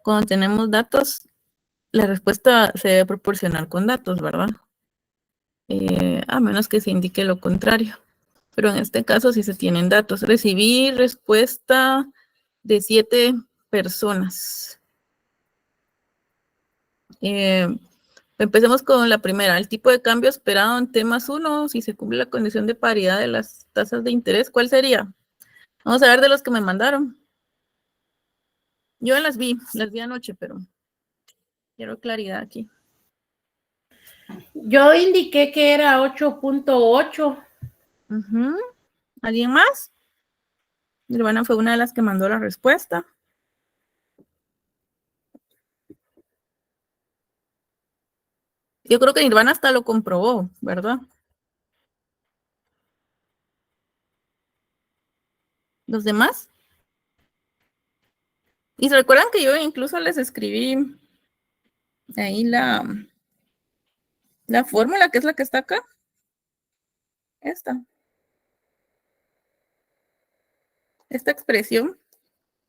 cuando tenemos datos, la respuesta se debe proporcionar con datos, ¿verdad? A menos que se indique lo contrario. Pero en este caso sí se tienen datos. Recibí respuesta de 7 personas. Empecemos con la primera. El tipo de cambio esperado en T+1, si se cumple la condición de paridad de las tasas de interés, ¿cuál sería? Vamos a ver de los que me mandaron. Yo las vi anoche, pero quiero claridad aquí. Yo indiqué que era 8.8. ¿Alguien más? Nirvana fue una de las que mandó la respuesta. Yo creo que Nirvana hasta lo comprobó, ¿verdad? ¿Los demás? Y se recuerdan que yo incluso les escribí ahí la fórmula, que es la que está acá. Esta expresión,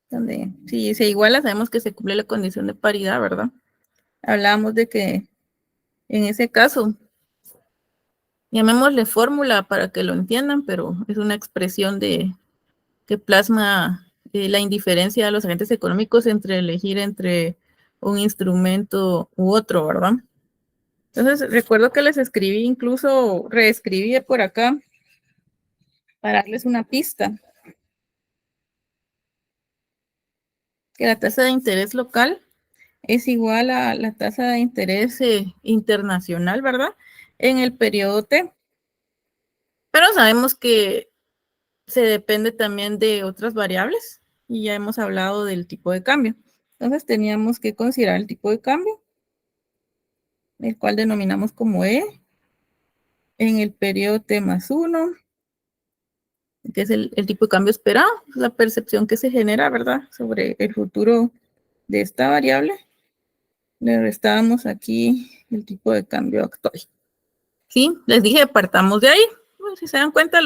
donde si se iguala, sabemos que se cumple la condición de paridad, ¿verdad? Hablábamos de que en ese caso, llamémosle fórmula para que lo entiendan, pero es una expresión que plasma la indiferencia de los agentes económicos entre elegir entre un instrumento u otro, ¿verdad? Entonces, recuerdo que les escribí, incluso reescribí por acá para darles una pista. Que la tasa de interés local es igual a la tasa de interés internacional, ¿verdad? En el periodo T. Pero sabemos que se depende también de otras variables y ya hemos hablado del tipo de cambio. Entonces teníamos que considerar el tipo de cambio, el cual denominamos como E, en el periodo T+1, que es el tipo de cambio esperado, la percepción que se genera, ¿verdad?, sobre el futuro de esta variable. Le restamos aquí el tipo de cambio actual. Sí, les dije, partamos de ahí. Bueno, si se dan cuenta,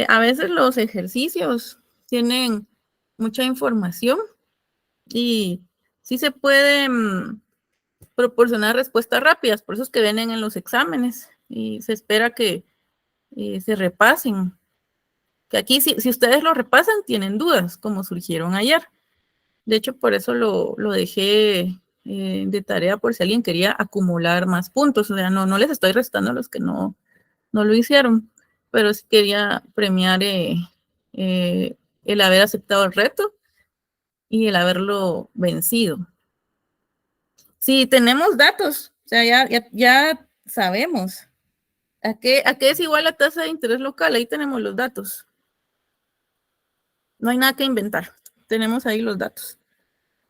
a veces los ejercicios tienen mucha información y sí se pueden proporcionar respuestas rápidas, por eso es que vienen en los exámenes y se espera que se repasen. Que aquí, si ustedes lo repasan, tienen dudas, como surgieron ayer. De hecho, por eso lo dejé de tarea por si alguien quería acumular más puntos. O sea, no les estoy restando a los que no lo hicieron, pero sí quería premiar el haber aceptado el reto y el haberlo vencido. Si tenemos datos, o sea, ya sabemos a qué es igual la tasa de interés local, ahí tenemos los datos. No hay nada que inventar, tenemos ahí los datos.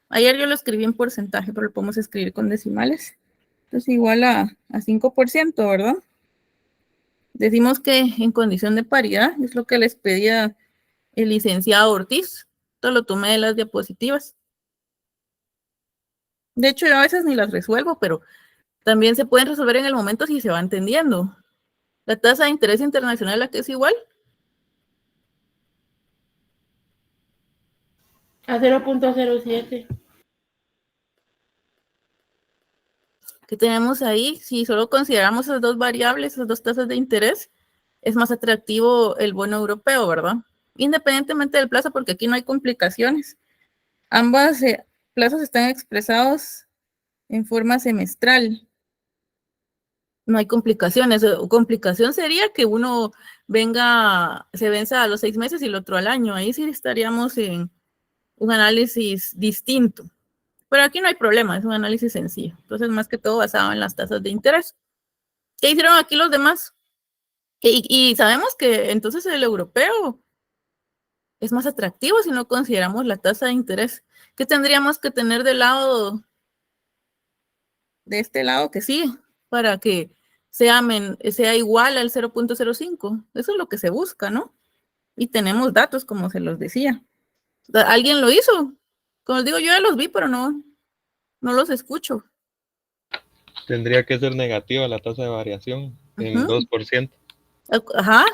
Ayer yo lo escribí en porcentaje, pero lo podemos escribir con decimales. Entonces igual a 5%, ¿verdad? Decimos que en condición de paridad, es lo que les pedía el licenciado Ortiz. Esto lo tomé de las diapositivas. De hecho, yo a veces ni las resuelvo, pero también se pueden resolver en el momento si se va entendiendo. La tasa de interés internacional, ¿a qué es igual? A 0.07. Que tenemos ahí, si solo consideramos esas dos variables, esas dos tasas de interés, es más atractivo el bono europeo, ¿verdad? Independientemente del plazo, porque aquí no hay complicaciones. Ambas plazos están expresados en forma semestral. No hay complicaciones. Complicación sería que uno se venza a los 6 meses y el otro al año. Ahí sí estaríamos en un análisis distinto. Pero aquí no hay problema, es un análisis sencillo. Entonces, más que todo basado en las tasas de interés. ¿Qué hicieron aquí los demás? Y sabemos que entonces el europeo es más atractivo si no consideramos la tasa de interés. ¿Qué tendríamos que tener de este lado que sí, para que sea igual al 0.05? Eso es lo que se busca, ¿no? Y tenemos datos, como se los decía. ¿Alguien lo hizo? Como les digo, yo ya los vi, pero no los escucho. Tendría que ser negativa la tasa de variación en 2%. Ajá,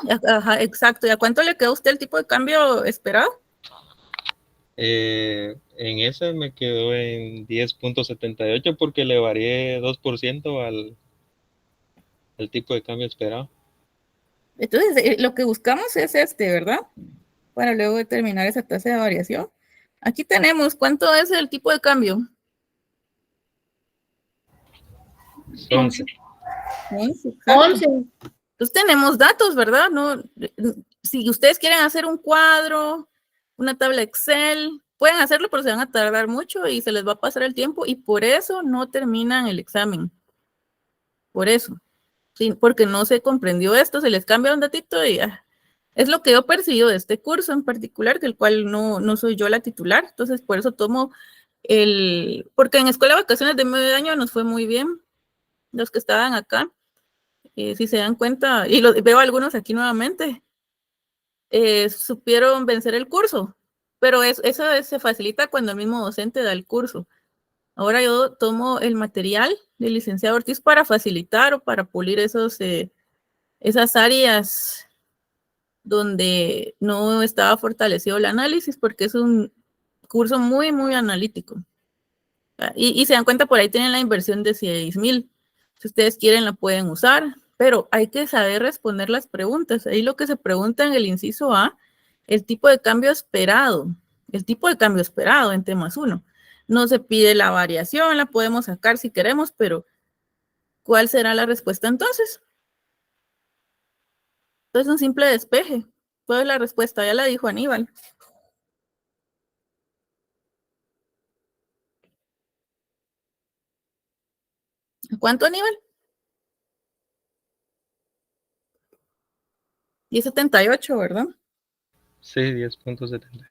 exacto. ¿Y a cuánto le quedó a usted el tipo de cambio esperado? En ese me quedó en 10.78 porque le varié 2% al tipo de cambio esperado. Entonces, lo que buscamos es este, ¿verdad? Para luego determinar esa tasa de variación. Aquí tenemos, ¿cuánto es el tipo de cambio? 11. 11, exacto. 11. Entonces tenemos datos, ¿verdad? No, si ustedes quieren hacer un cuadro, una tabla Excel, pueden hacerlo, pero se van a tardar mucho y se les va a pasar el tiempo y por eso no terminan el examen. Por eso. Sí, porque no se comprendió esto, se les cambia un datito y es lo que yo percibo de este curso en particular, que el cual no soy yo la titular, entonces por eso tomo porque en Escuela de Vacaciones de medio de año nos fue muy bien, los que estaban acá, si se dan cuenta, y veo algunos aquí nuevamente, supieron vencer el curso, pero eso se facilita cuando el mismo docente da el curso. Ahora yo tomo el material del licenciado Ortiz para facilitar o para pulir esas áreas donde no estaba fortalecido el análisis, porque es un curso muy, muy analítico. Y se dan cuenta, por ahí tienen la inversión de 6,000. Si ustedes quieren, la pueden usar, pero hay que saber responder las preguntas. Ahí lo que se pregunta en el inciso A, el tipo de cambio esperado. El tipo de cambio esperado en temas 1. No se pide la variación, la podemos sacar si queremos, pero ¿cuál será la respuesta entonces? Entonces, un simple despeje. ¿Cuál es la respuesta? Ya la dijo Aníbal. ¿Cuánto, Aníbal? 10.78, ¿verdad? Sí, 10.70.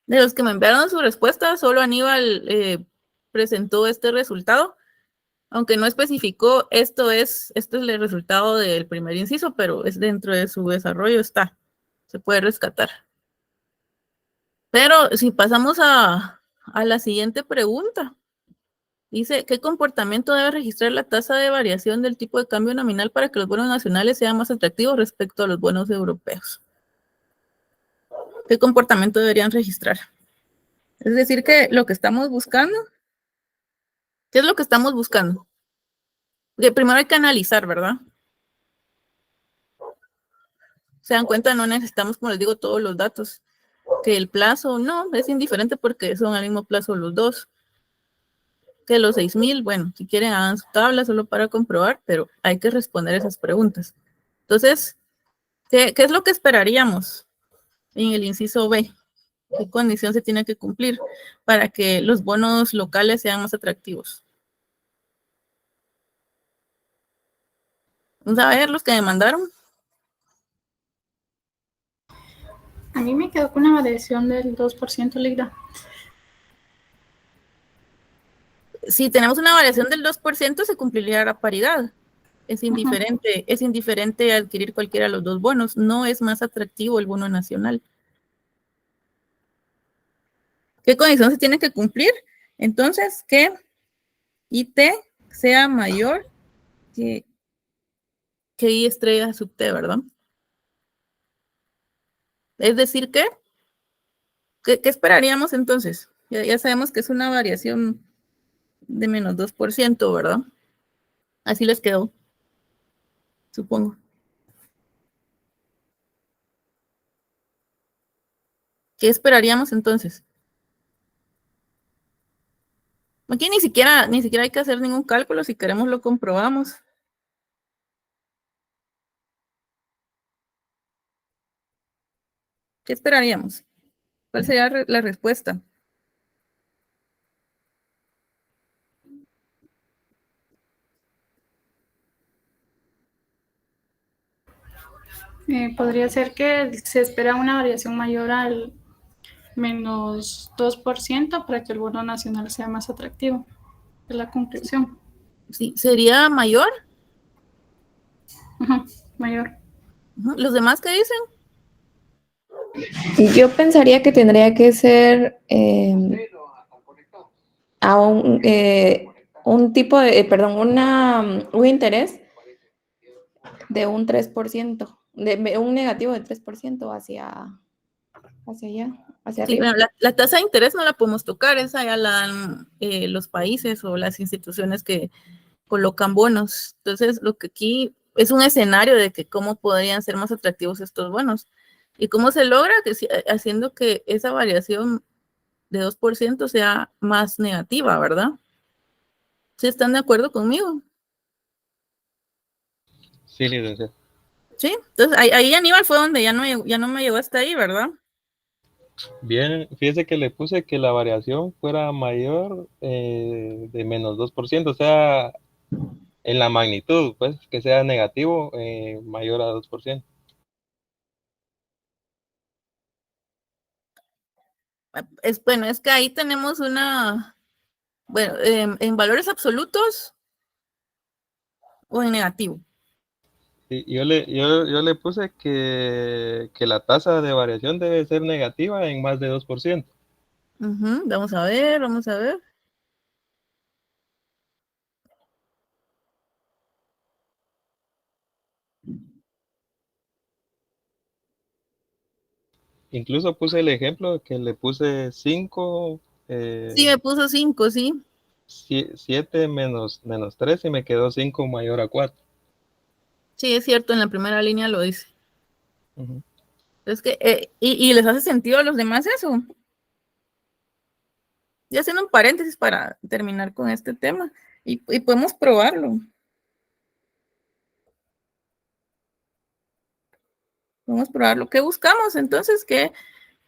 De los que me enviaron su respuesta, solo Aníbal presentó este resultado, aunque no especificó esto es el resultado del primer inciso, pero es dentro de su desarrollo se puede rescatar. Pero si pasamos a la siguiente pregunta, dice, ¿qué comportamiento debe registrar la tasa de variación del tipo de cambio nominal para que los bonos nacionales sean más atractivos respecto a los bonos europeos? ¿Qué comportamiento deberían registrar? Es decir, que lo que estamos buscando, ¿qué es lo que estamos buscando? Porque primero hay que analizar, ¿verdad? Se dan cuenta, no necesitamos, como les digo, todos los datos. Que el plazo, no, es indiferente porque son al mismo plazo los dos. Que los 6,000, bueno, si quieren hagan su tabla solo para comprobar, pero hay que responder esas preguntas. Entonces, ¿qué es lo que esperaríamos en el inciso B? ¿Qué condición se tiene que cumplir para que los bonos locales sean más atractivos? Vamos a ver los que me mandaron. A mí me quedó con una variación del 2%, Lida. Si tenemos una variación del 2%, se cumpliría la paridad. Es indiferente adquirir cualquiera de los dos bonos. No es más atractivo el bono nacional. ¿Qué condición se tiene que cumplir? Entonces, que IT sea mayor que I estrella sub T, ¿verdad? Es decir, ¿qué esperaríamos entonces? Ya sabemos que es una variación de menos 2%, ¿verdad? Así les quedó, supongo. ¿Qué esperaríamos entonces? Aquí ni siquiera hay que hacer ningún cálculo, si queremos lo comprobamos. ¿Qué esperaríamos? ¿Cuál sería la respuesta? Podría ser que se espera una variación mayor al menos 2% para que el bono nacional sea más atractivo. Es la conclusión. Sí, ¿sería mayor? Mayor. ¿Los demás qué dicen? Yo pensaría que tendría que ser a un tipo de, un interés de un 3%, de un negativo de 3% hacia allá, hacia Sí, arriba. bueno, la tasa de interés no la podemos tocar, esa ya la dan los países o las instituciones que colocan bonos. Entonces, lo que aquí es un escenario de que cómo podrían ser más atractivos estos bonos. ¿Y cómo se logra? Haciendo que esa variación de 2% sea más negativa, ¿verdad? ¿Sí están de acuerdo conmigo? Sí, licenciado. Sí, entonces ahí Aníbal fue donde ya no me llegó hasta ahí, ¿verdad? Bien, fíjese que le puse que la variación fuera mayor de menos 2%, o sea, en la magnitud, pues, que sea negativo mayor a 2%. Bueno, es que ahí tenemos bueno, en valores absolutos o en negativo. Y yo le puse que la tasa de variación debe ser negativa en más de 2%. Vamos a ver, vamos a ver. Incluso puse el ejemplo que le puse 5, Sí, me puso 5, sí. 7 menos 3 y me quedó 5 mayor a 4. Sí, es cierto, en la primera línea lo dice. Ujú. Es que, ¿y les hace sentido a los demás eso? Ya haciendo un paréntesis para terminar con este tema, y podemos probarlo. Vamos a probar lo que buscamos. Entonces,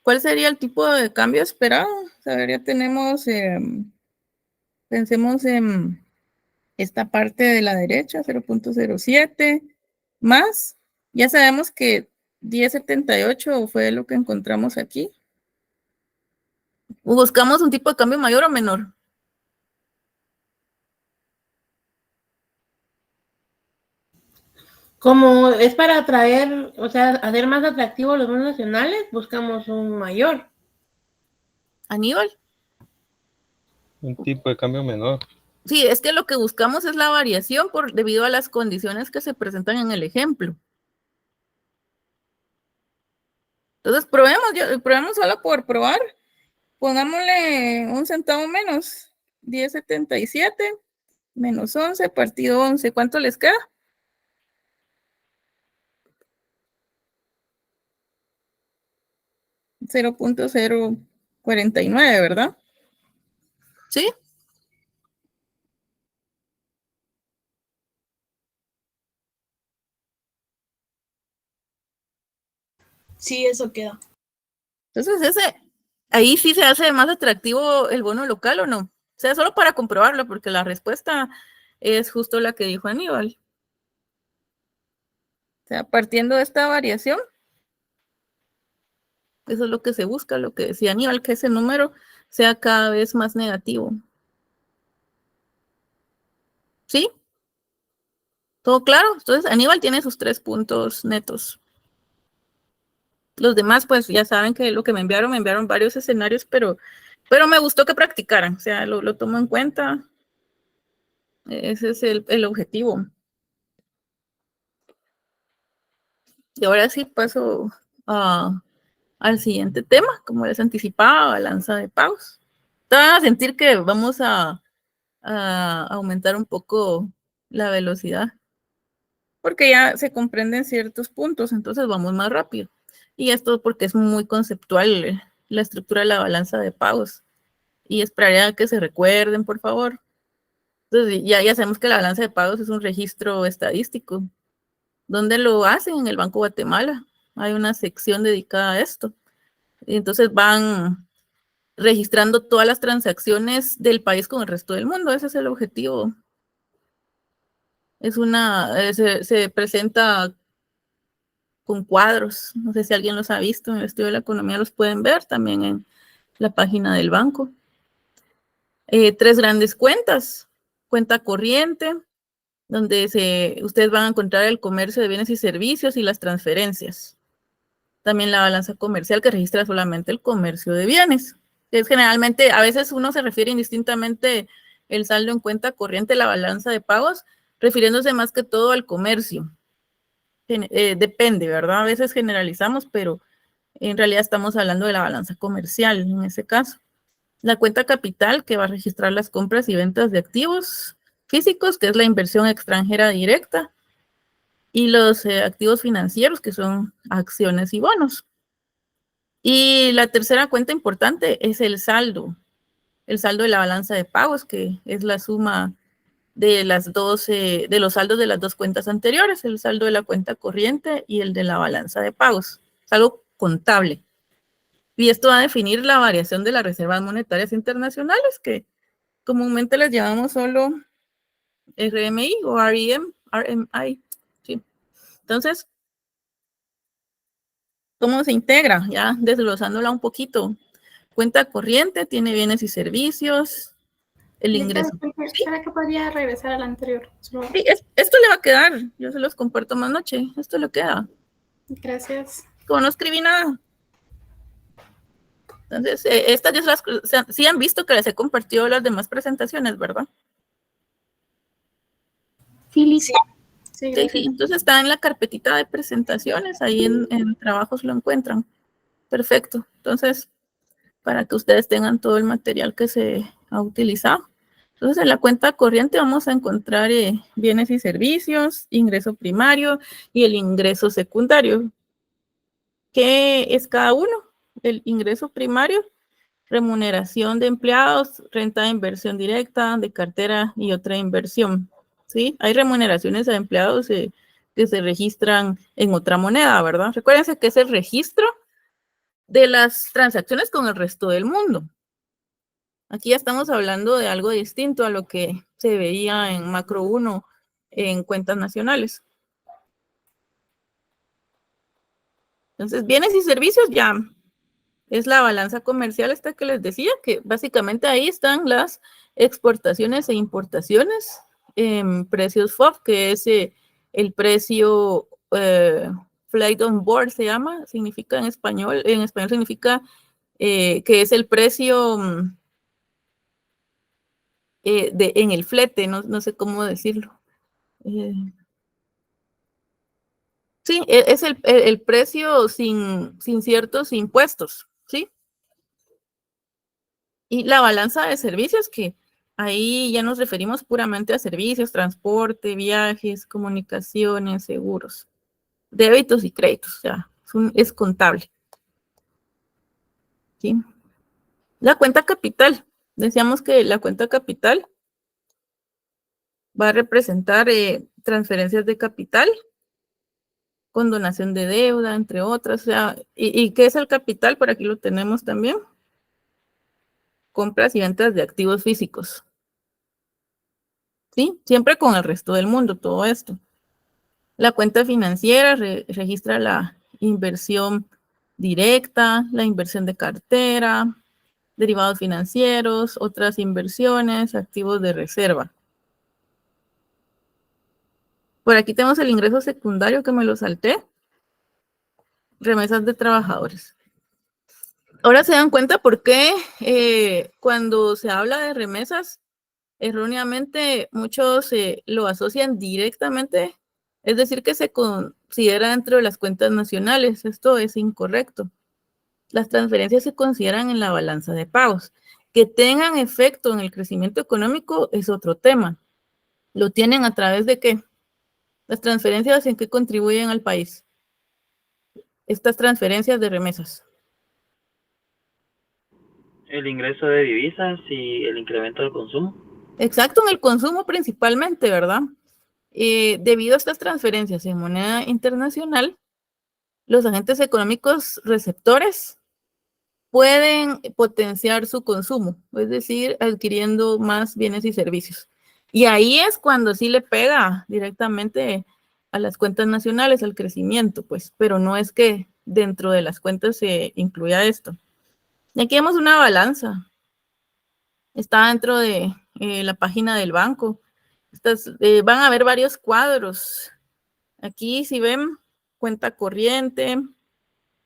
¿cuál sería el tipo de cambio esperado? O sea, ya tenemos, pensemos en esta parte de la derecha, 0.07, más, ya sabemos que 10.78 fue lo que encontramos aquí. Buscamos un tipo de cambio mayor o menor. Como es para atraer, o sea, hacer más atractivos los bonos nacionales, buscamos un mayor. Aníbal. Un tipo de cambio menor. Sí, es que lo que buscamos es la variación debido a las condiciones que se presentan en el ejemplo. Entonces, probemos solo por probar. Pongámosle un centavo menos. 10.77 menos 11 partido 11. ¿Cuánto les queda? 0.049, ¿verdad? ¿Sí? Sí, eso queda. Entonces, ahí sí se hace más atractivo el bono local, ¿o no? O sea, solo para comprobarlo, porque la respuesta es justo la que dijo Aníbal. O sea, partiendo de esta variación, eso es lo que se busca, lo que decía Aníbal, que ese número sea cada vez más negativo. ¿Sí? ¿Todo claro? Entonces, Aníbal tiene sus 3 puntos netos. Los demás, pues ya saben que lo que me enviaron varios escenarios, pero me gustó que practicaran, o sea, lo tomo en cuenta. Ese es el objetivo. Y ahora sí paso al siguiente tema, como les anticipaba, balanza de pagos. Te van a sentir que vamos a aumentar un poco la velocidad, porque ya se comprenden ciertos puntos, entonces vamos más rápido. Y esto porque es muy conceptual la estructura de la balanza de pagos. Y esperaría que se recuerden, por favor. Entonces, ya sabemos que la balanza de pagos es un registro estadístico. ¿Dónde lo hacen? En el Banco Guatemala. Hay una sección dedicada a esto. Y entonces van registrando todas las transacciones del país con el resto del mundo. Ese es el objetivo. Se presenta con cuadros. No sé si alguien los ha visto en el estudio de la economía, los pueden ver también en la página del banco. 3 grandes cuentas. Cuenta corriente, donde ustedes van a encontrar el comercio de bienes y servicios y las transferencias. También la balanza comercial, que registra solamente el comercio de bienes. Es generalmente, a veces uno se refiere indistintamente el saldo en cuenta corriente, la balanza de pagos, refiriéndose más que todo al comercio. Depende, ¿verdad? A veces generalizamos, pero En realidad estamos hablando de la balanza comercial en ese caso. La cuenta capital, que va a registrar las compras y ventas de activos físicos, que es la inversión extranjera directa, y los activos financieros, que son acciones y bonos. Y la tercera cuenta importante es el saldo de la balanza de pagos, que es la suma de de los saldos de las dos cuentas anteriores, el saldo de la cuenta corriente y el de la balanza de pagos, saldo contable. Y esto va a definir la variación de las reservas monetarias internacionales, que comúnmente les llamamos solo RMI o RMI. ¿Sí? Entonces, ¿cómo se integra? Ya desglosándola un poquito. Cuenta corriente tiene bienes y servicios, el ingreso. ¿Será que podría regresar al anterior? Sí, esto le va a quedar. Yo se los comparto más noche. Esto le queda. Gracias. Como no escribí nada. Entonces, estas ya sí han visto que les he compartido las demás presentaciones, ¿verdad? Sí, Sí, gracias. sí. Entonces está en la carpetita de presentaciones. Ahí en trabajos lo encuentran. Perfecto. Entonces, para que ustedes tengan todo el material que se ha utilizado. Entonces, en la cuenta corriente vamos a encontrar bienes y servicios, ingreso primario y el ingreso secundario. ¿Qué es cada uno? El ingreso primario, remuneración de empleados, renta de inversión directa, de cartera y otra inversión. ¿Sí? Hay remuneraciones a empleados que se registran en otra moneda, ¿verdad? Recuérdense que es el registro de las transacciones con el resto del mundo. Aquí ya estamos hablando de algo distinto a lo que se veía en Macro 1 en cuentas nacionales. Entonces, bienes y servicios ya es la balanza comercial esta que les decía, que básicamente ahí están las exportaciones e importaciones en precios FOB, que es el precio flight on board se llama, significa en español significa que es el precio en el flete, no sé cómo decirlo. Sí, es el precio sin ciertos impuestos, ¿sí? Y la balanza de servicios, que ahí ya nos referimos puramente a servicios, transporte, viajes, comunicaciones, seguros, débitos y créditos, o sea, es contable. ¿Sí? La cuenta capital, decíamos que la cuenta capital va a representar transferencias de capital, condonación de deuda, entre otras, o sea, ¿y qué es el capital? Por aquí lo tenemos también. Compras y ventas de activos físicos. ¿Sí? Siempre con el resto del mundo, todo esto. La cuenta financiera registra la inversión directa, la inversión de cartera, derivados financieros, otras inversiones, activos de reserva. Por aquí tenemos el ingreso secundario que me lo salté. Remesas de trabajadores. Ahora se dan cuenta por qué cuando se habla de remesas, erróneamente muchos lo asocian directamente, es decir, que se considera dentro de las cuentas nacionales. Esto es incorrecto. Las transferencias se consideran en la balanza de pagos. Que tengan efecto en el crecimiento económico es otro tema. ¿Lo tienen a través de qué? Las transferencias, ¿en qué contribuyen al país? Estas transferencias de remesas. El ingreso de divisas y el incremento del consumo. Exacto, en el consumo principalmente, ¿verdad? Debido a estas transferencias en moneda internacional, los agentes económicos receptores pueden potenciar su consumo, es decir, adquiriendo más bienes y servicios. Y ahí es cuando sí le pega directamente a las cuentas nacionales, al crecimiento, pues, pero no es que dentro de las cuentas se incluya esto. Y aquí vemos una balanza. Está dentro de la página del banco. Van a ver varios cuadros. Aquí si ven cuenta corriente,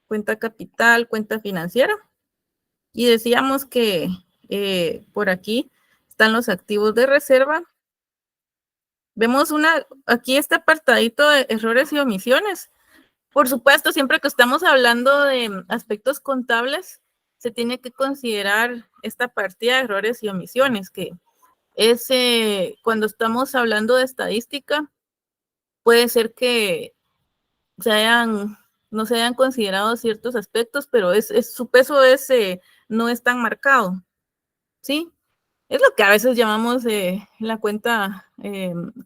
cuenta capital, cuenta financiera. Y decíamos que por aquí están los activos de reserva. Vemos aquí este apartadito de errores y omisiones. Por supuesto, siempre que estamos hablando de aspectos contables, se tiene que considerar esta partida de errores y omisiones, que es cuando estamos hablando de estadística, puede ser que no se hayan considerado ciertos aspectos, pero su peso no es tan marcado, ¿sí? Es lo que a veces llamamos la cuenta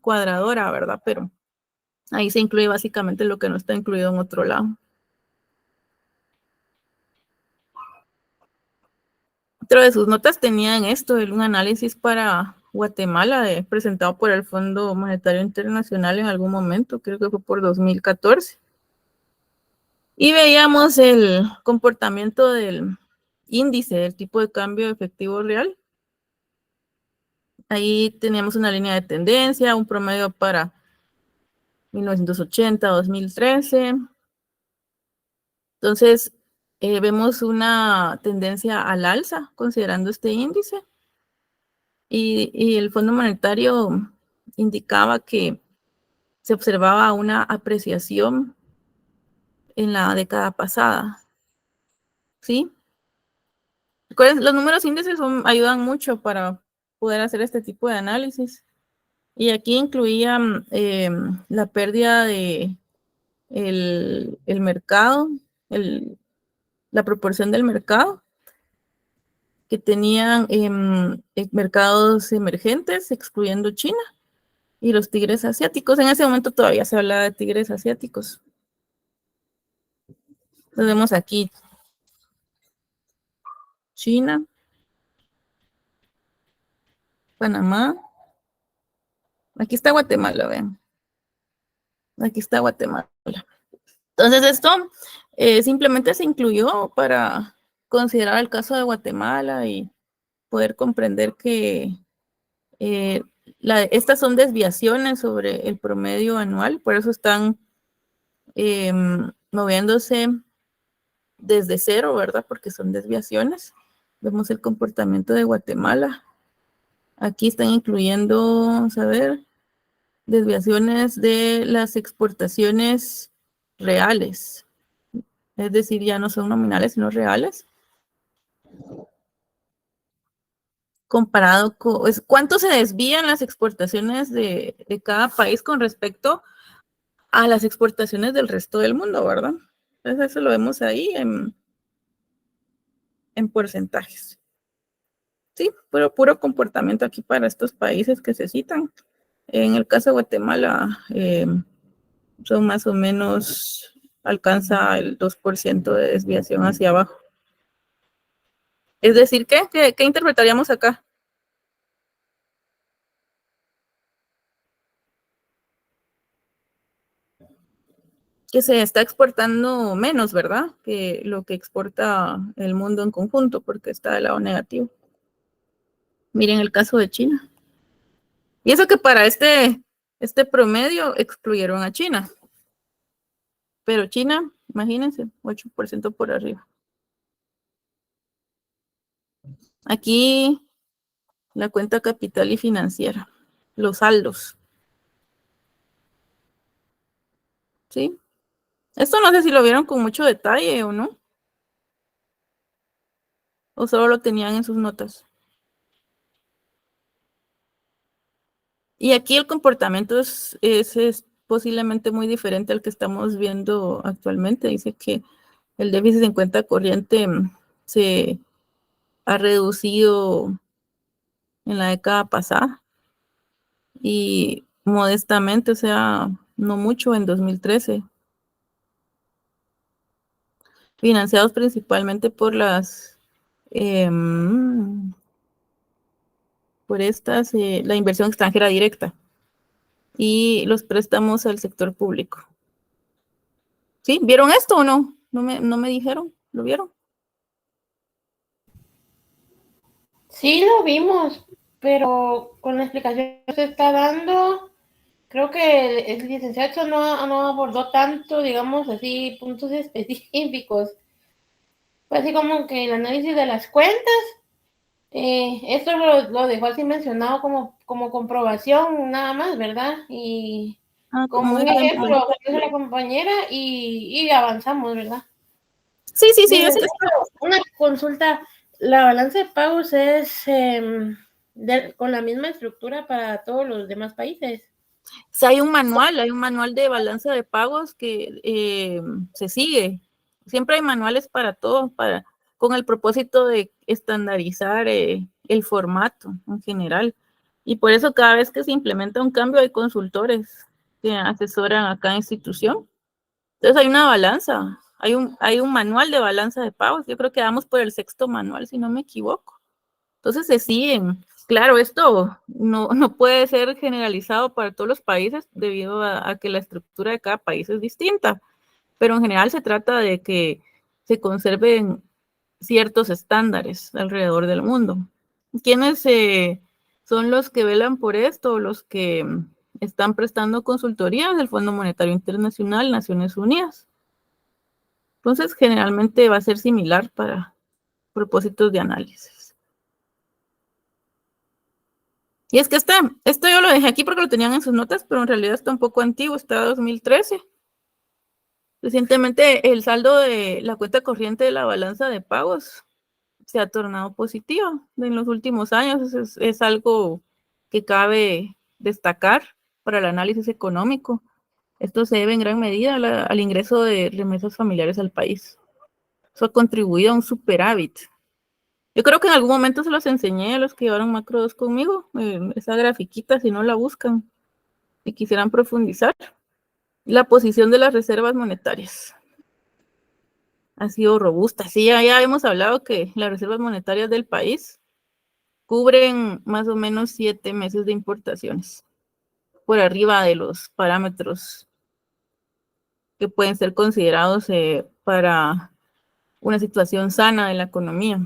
cuadradora, ¿verdad? Pero ahí se incluye básicamente lo que no está incluido en otro lado. Dentro de sus notas tenían un análisis para Guatemala presentado por el Fondo Monetario Internacional en algún momento, creo que fue por 2014. Y veíamos el comportamiento del índice del tipo de cambio efectivo real. Ahí teníamos una línea de tendencia, un promedio para 1980, 2013. Entonces, vemos una tendencia al alza considerando este índice. Y el Fondo Monetario indicaba que se observaba una apreciación en la década pasada. ¿Sí? Los números índices ayudan mucho para poder hacer este tipo de análisis. Y aquí incluían la pérdida de el mercado, la proporción del mercado que tenían mercados emergentes, excluyendo China, y los tigres asiáticos. En ese momento todavía se hablaba de tigres asiáticos. Lo vemos aquí. China, Panamá. Aquí está Guatemala, vean. Aquí está Guatemala. Entonces esto simplemente se incluyó para considerar el caso de Guatemala y poder comprender que estas son desviaciones sobre el promedio anual, por eso están moviéndose desde cero, ¿verdad? Porque son desviaciones. Vemos el comportamiento de Guatemala. Aquí están incluyendo, vamos a ver, desviaciones de las exportaciones reales. Es decir, ya no son nominales, sino reales. Comparado con cuánto se desvían las exportaciones de cada país con respecto a las exportaciones del resto del mundo, ¿verdad? Entonces eso lo vemos ahí en porcentajes. Sí, pero puro comportamiento aquí para estos países que se citan. En el caso de Guatemala, son más o menos, alcanza el 2% de desviación hacia abajo. Es decir, ¿qué interpretaríamos acá? Que se está exportando menos, ¿verdad? Que lo que exporta el mundo en conjunto, porque está del lado negativo. Miren el caso de China. Y eso que para este promedio excluyeron a China. Pero China, imagínense, 8% por arriba. Aquí la cuenta capital y financiera, los saldos. ¿Sí? Esto no sé si lo vieron con mucho detalle o no. O solo lo tenían en sus notas. Y aquí el comportamiento es posiblemente muy diferente al que estamos viendo actualmente. Dice que el déficit en cuenta corriente se ha reducido en la década pasada y modestamente, o sea, no mucho en 2013. Financiados principalmente por la inversión extranjera directa y los préstamos al sector público. ¿Sí? ¿Vieron esto o no? No me dijeron. ¿Lo vieron? Sí, lo vimos, pero con la explicación que se está dando, creo que el licenciado no abordó tanto, digamos así, puntos específicos. Fue así como que el análisis de las cuentas, esto lo dejó así mencionado como comprobación nada más, ¿verdad? Y como un un ejemplo. ejemplo, como dice la compañera, y avanzamos, ¿verdad? Sí, Licenciado, una consulta. ¿La balanza de pagos es con la misma estructura para todos los demás países? Sí, hay un manual de balanza de pagos que se sigue. Siempre hay manuales para todo, con el propósito de estandarizar el formato en general. Y por eso cada vez que se implementa un cambio hay consultores que asesoran a cada institución. Entonces hay una balanza, hay un manual de balanza de pagos. Yo creo que vamos por el 6º manual, si no me equivoco. Entonces se siguen. Claro, esto no puede ser generalizado para todos los países debido a que la estructura de cada país es distinta, pero en general se trata de que se conserven ciertos estándares alrededor del mundo. ¿Quiénes son los que velan por esto? Los que están prestando consultorías del Fondo Monetario Internacional, Naciones Unidas. Entonces, generalmente va a ser similar para propósitos de análisis. Y es que esto yo lo dejé aquí porque lo tenían en sus notas, pero en realidad está un poco antiguo, está de 2013. Recientemente el saldo de la cuenta corriente de la balanza de pagos se ha tornado positivo en los últimos años. Es algo que cabe destacar para el análisis económico. Esto se debe en gran medida al ingreso de remesas familiares al país. Eso ha contribuido a un superávit. Yo creo que en algún momento se los enseñé a los que llevaron Macro 2 conmigo, esa grafiquita, si no la buscan y quisieran profundizar. La posición de las reservas monetarias ha sido robusta. Sí, ya hemos hablado que las reservas monetarias del país cubren más o menos 7 meses de importaciones, por arriba de los parámetros que pueden ser considerados para una situación sana de la economía.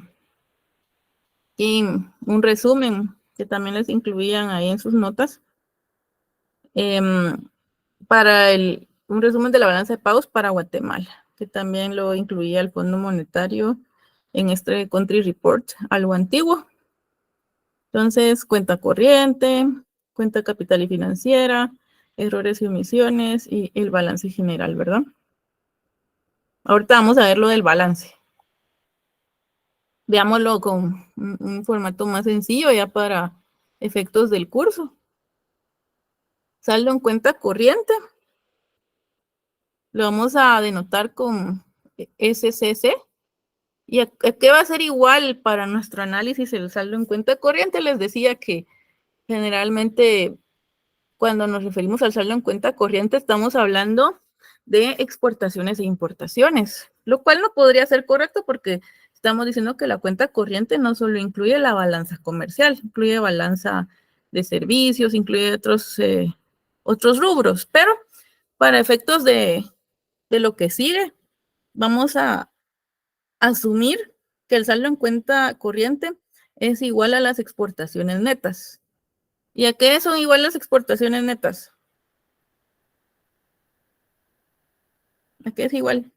Y un resumen que también les incluían ahí en sus notas, para un resumen de la balanza de pagos para Guatemala, que también lo incluía el Fondo Monetario en este Country Report, algo antiguo. Entonces, cuenta corriente, cuenta capital y financiera, errores y omisiones y el balance general, ¿verdad? Ahorita vamos a ver lo del balance. Veámoslo con un formato más sencillo ya para efectos del curso. Saldo en cuenta corriente. Lo vamos a denotar con SCC. ¿Y a qué va a ser igual para nuestro análisis el saldo en cuenta corriente? Les decía que generalmente cuando nos referimos al saldo en cuenta corriente estamos hablando de exportaciones e importaciones, lo cual no podría ser correcto porque estamos diciendo que la cuenta corriente no solo incluye la balanza comercial, incluye balanza de servicios, incluye otros rubros, pero para efectos de lo que sigue, vamos a asumir que el saldo en cuenta corriente es igual a las exportaciones netas. ¿Y a qué son igual las exportaciones netas? ¿A qué es igual?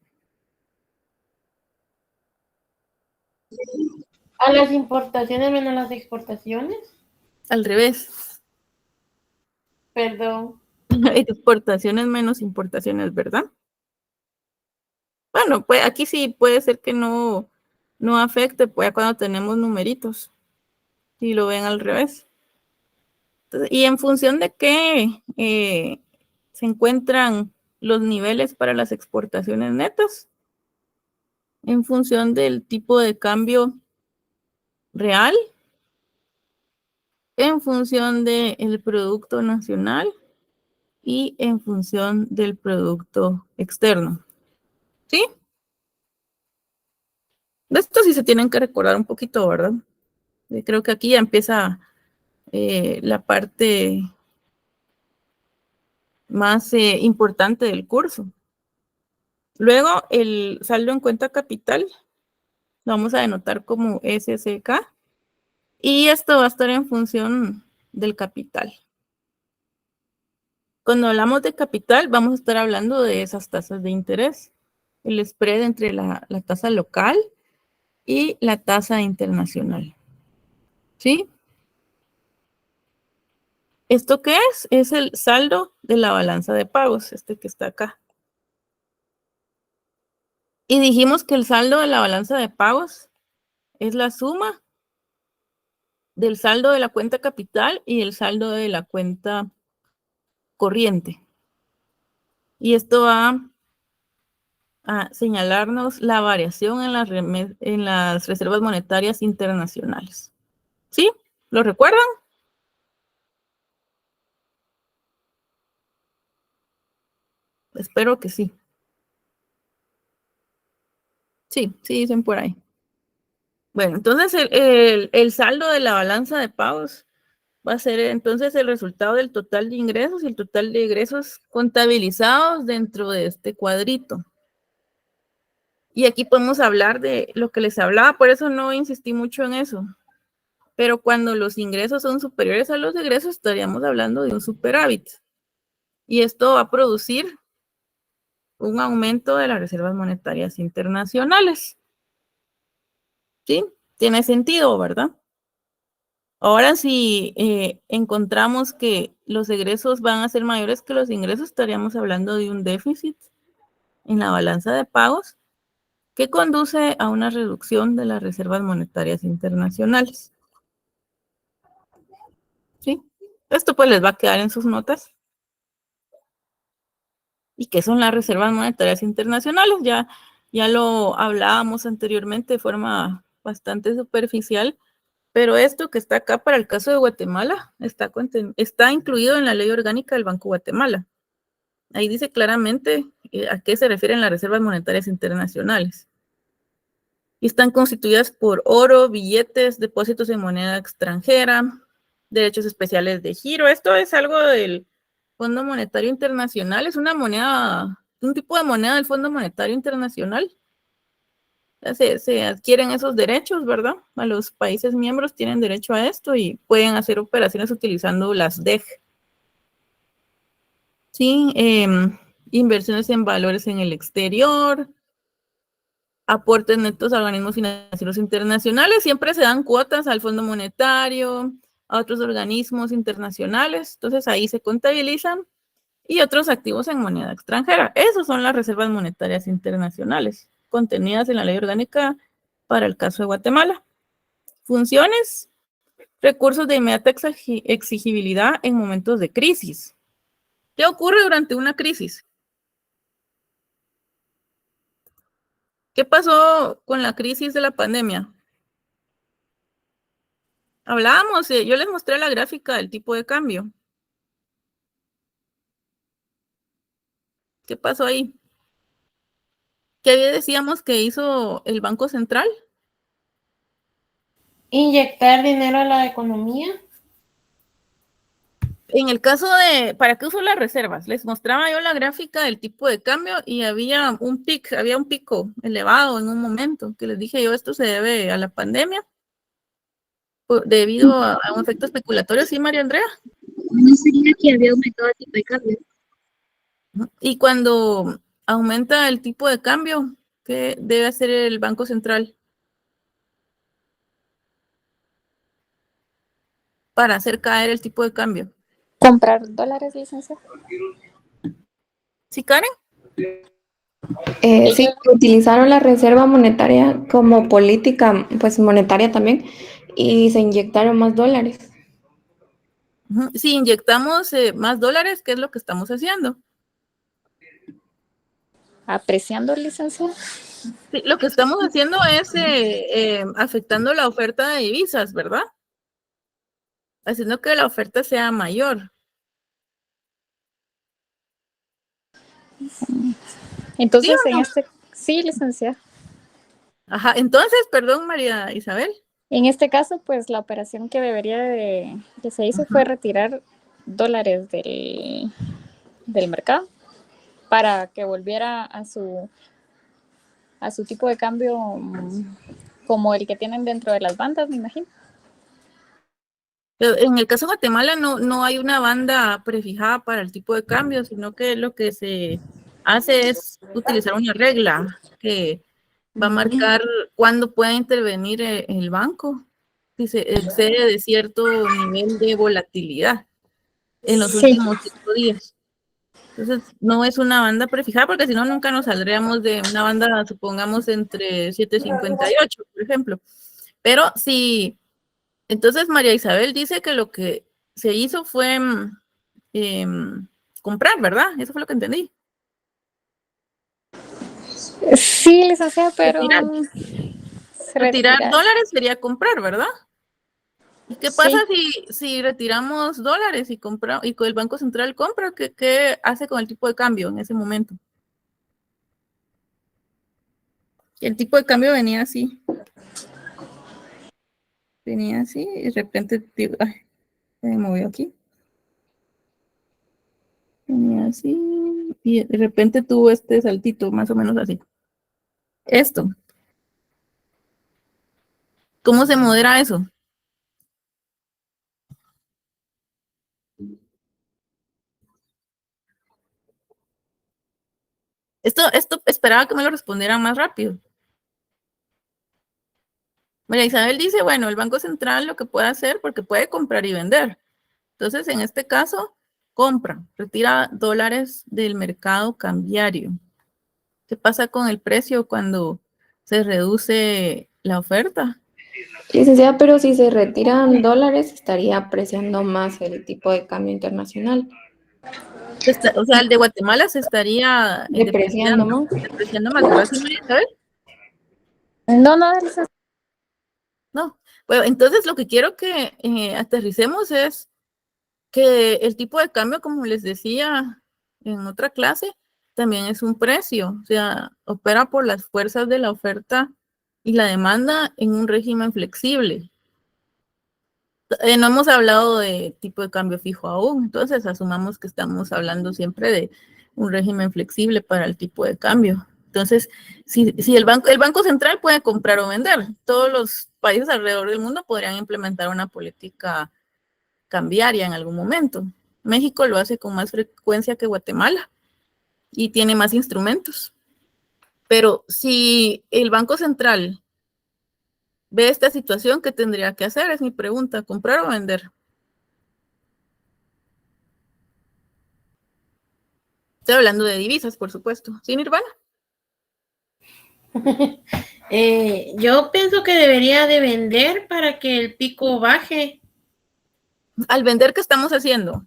¿A las importaciones menos las exportaciones? Al revés. Perdón. Exportaciones menos importaciones, ¿verdad? Bueno, pues aquí sí puede ser que no afecte, pues cuando tenemos numeritos, si lo ven al revés. Entonces, y en función de qué se encuentran los niveles para las exportaciones netas, en función del tipo de cambio real, en función del producto nacional y en función del producto externo. ¿Sí? De esto sí se tienen que recordar un poquito, ¿verdad? Creo que aquí ya empieza la parte más importante del curso. Luego, el saldo en cuenta capital lo vamos a denotar como SCK y esto va a estar en función del capital. Cuando hablamos de capital, vamos a estar hablando de esas tasas de interés, el spread entre la tasa local y la tasa internacional. ¿Sí? ¿Esto qué es? Es el saldo de la balanza de pagos, este que está acá. Y dijimos que el saldo de la balanza de pagos es la suma del saldo de la cuenta capital y el saldo de la cuenta corriente. Y esto va a señalarnos la variación en las reservas monetarias internacionales. ¿Sí? ¿Lo recuerdan? Espero que sí. Sí, sí dicen por ahí. Bueno, entonces el saldo de la balanza de pagos va a ser entonces el resultado del total de ingresos y el total de egresos contabilizados dentro de este cuadrito. Y aquí podemos hablar de lo que les hablaba, por eso no insistí mucho en eso. Pero cuando los ingresos son superiores a los egresos, estaríamos hablando de un superávit. Y esto va a producir un aumento de las reservas monetarias internacionales. ¿Sí? Tiene sentido, ¿verdad? Ahora, si encontramos que los egresos van a ser mayores que los ingresos, estaríamos hablando de un déficit en la balanza de pagos que conduce a una reducción de las reservas monetarias internacionales. ¿Sí? Esto pues les va a quedar en sus notas. ¿Y qué son las reservas monetarias internacionales? Ya lo hablábamos anteriormente de forma bastante superficial, pero esto que está acá para el caso de Guatemala está incluido en la ley orgánica del Banco de Guatemala. Ahí dice claramente a qué se refieren las reservas monetarias internacionales. Y están constituidas por oro, billetes, depósitos en moneda extranjera, derechos especiales de giro. Esto es algo del Fondo Monetario Internacional, es una moneda, un tipo de moneda del Fondo Monetario Internacional. Se adquieren esos derechos, ¿verdad? A los países miembros tienen derecho a esto y pueden hacer operaciones utilizando las DEG. Sí, inversiones en valores en el exterior, aportes netos a organismos financieros internacionales, siempre se dan cuotas al Fondo Monetario, a otros organismos internacionales, entonces ahí se contabilizan, y otros activos en moneda extranjera. Esas son las reservas monetarias internacionales, contenidas en la ley orgánica para el caso de Guatemala. Funciones, recursos de inmediata exigibilidad en momentos de crisis. ¿Qué ocurre durante una crisis? ¿Qué pasó con la crisis de la pandemia? Hablábamos, yo les mostré la gráfica del tipo de cambio. ¿Qué pasó ahí? ¿Qué decíamos que hizo el Banco Central? Inyectar dinero a la economía. En el caso de, ¿para qué usó las reservas? Les mostraba yo la gráfica del tipo de cambio y había un pico elevado en un momento, que les dije yo, esto se debe a la pandemia, debido a un efecto especulatorio, ¿sí, María Andrea? No sería que había aumentado el tipo de cambio. Y cuando aumenta el tipo de cambio, ¿qué debe hacer el Banco Central para hacer caer el tipo de cambio? ¿Comprar dólares, licenciada? ¿Sí, Karen? Sí, utilizaron la reserva monetaria como política, pues monetaria también, y se inyectaron más dólares. Si inyectamos más dólares, ¿qué es lo que estamos haciendo? ¿Apreciando, licenciada? Sí, lo que estamos haciendo es afectando la oferta de divisas, ¿verdad? Haciendo que la oferta sea mayor. Entonces, ¿Sí o no? sí, licenciada. Ajá, entonces, perdón, María Isabel. En este caso, pues la operación que se hizo fue retirar dólares del mercado para que volviera a su tipo de cambio como el que tienen dentro de las bandas, me imagino. En el caso de Guatemala no hay una banda prefijada para el tipo de cambio, sino que lo que se hace es utilizar una regla que va a marcar cuándo puede intervenir el banco si se excede de cierto nivel de volatilidad. en los Sí. últimos 5 días. Entonces, no es una banda prefijada, porque si no, nunca nos saldríamos de una banda, supongamos, entre 7.58, por ejemplo. Pero sí, entonces María Isabel dice que lo que se hizo fue comprar, ¿verdad? Eso fue lo que entendí. Sí, licenciada, pero Retirar. Retirar retirar. dólares sería comprar, ¿verdad? ¿Y qué pasa Sí. si retiramos dólares y el Banco Central compra? ¿Qué hace con el tipo de cambio en ese momento? El tipo de cambio venía así. Venía así y de repente, ay, se me movió aquí. Venía así y de repente tuvo este saltito, más o menos así. Esto. ¿Cómo se modera eso? Esto esperaba que me lo respondieran más rápido. María Isabel dice, bueno, el Banco Central lo que puede hacer, porque puede comprar y vender. Entonces, en este caso, compra, retira dólares del mercado cambiario. ¿Qué pasa con el precio cuando se reduce la oferta? Licenciada, pero si se retiran dólares, estaría apreciando más el tipo de cambio internacional, O sea, el de Guatemala se estaría depreciando más. depreciando más, ¿verdad, sí, María Isabel? No, no, licenciada. No. Bueno, entonces lo que quiero que aterricemos es que el tipo de cambio, como les decía en otra clase, también es un precio, o sea, opera por las fuerzas de la oferta y la demanda en un régimen flexible. No hemos hablado de tipo de cambio fijo aún, entonces asumamos que estamos hablando siempre de un régimen flexible para el tipo de cambio. Entonces, si el Banco Central puede comprar o vender, todos los países alrededor del mundo podrían implementar una política cambiaria en algún momento. México lo hace con más frecuencia que Guatemala y tiene más instrumentos. Pero si el Banco Central ve esta situación, ¿qué tendría que hacer? Es mi pregunta, ¿comprar o vender? Estoy hablando de divisas, por supuesto. ¿Sí, Nirvana? Yo pienso que debería de vender para que el pico baje. Al vender, ¿qué estamos haciendo?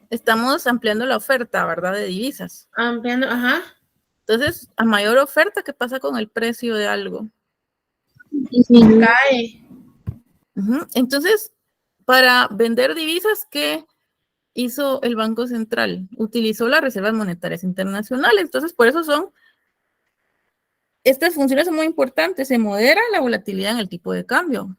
Estamos ampliando la oferta, ¿verdad? De divisas. Ampliando, ajá. Entonces, a mayor oferta, ¿qué pasa con el precio de algo? Cae. Entonces, para vender divisas, ¿qué hizo el Banco Central? Utilizó las reservas monetarias internacionales. Entonces, por eso estas funciones son muy importantes. Se modera la volatilidad en el tipo de cambio.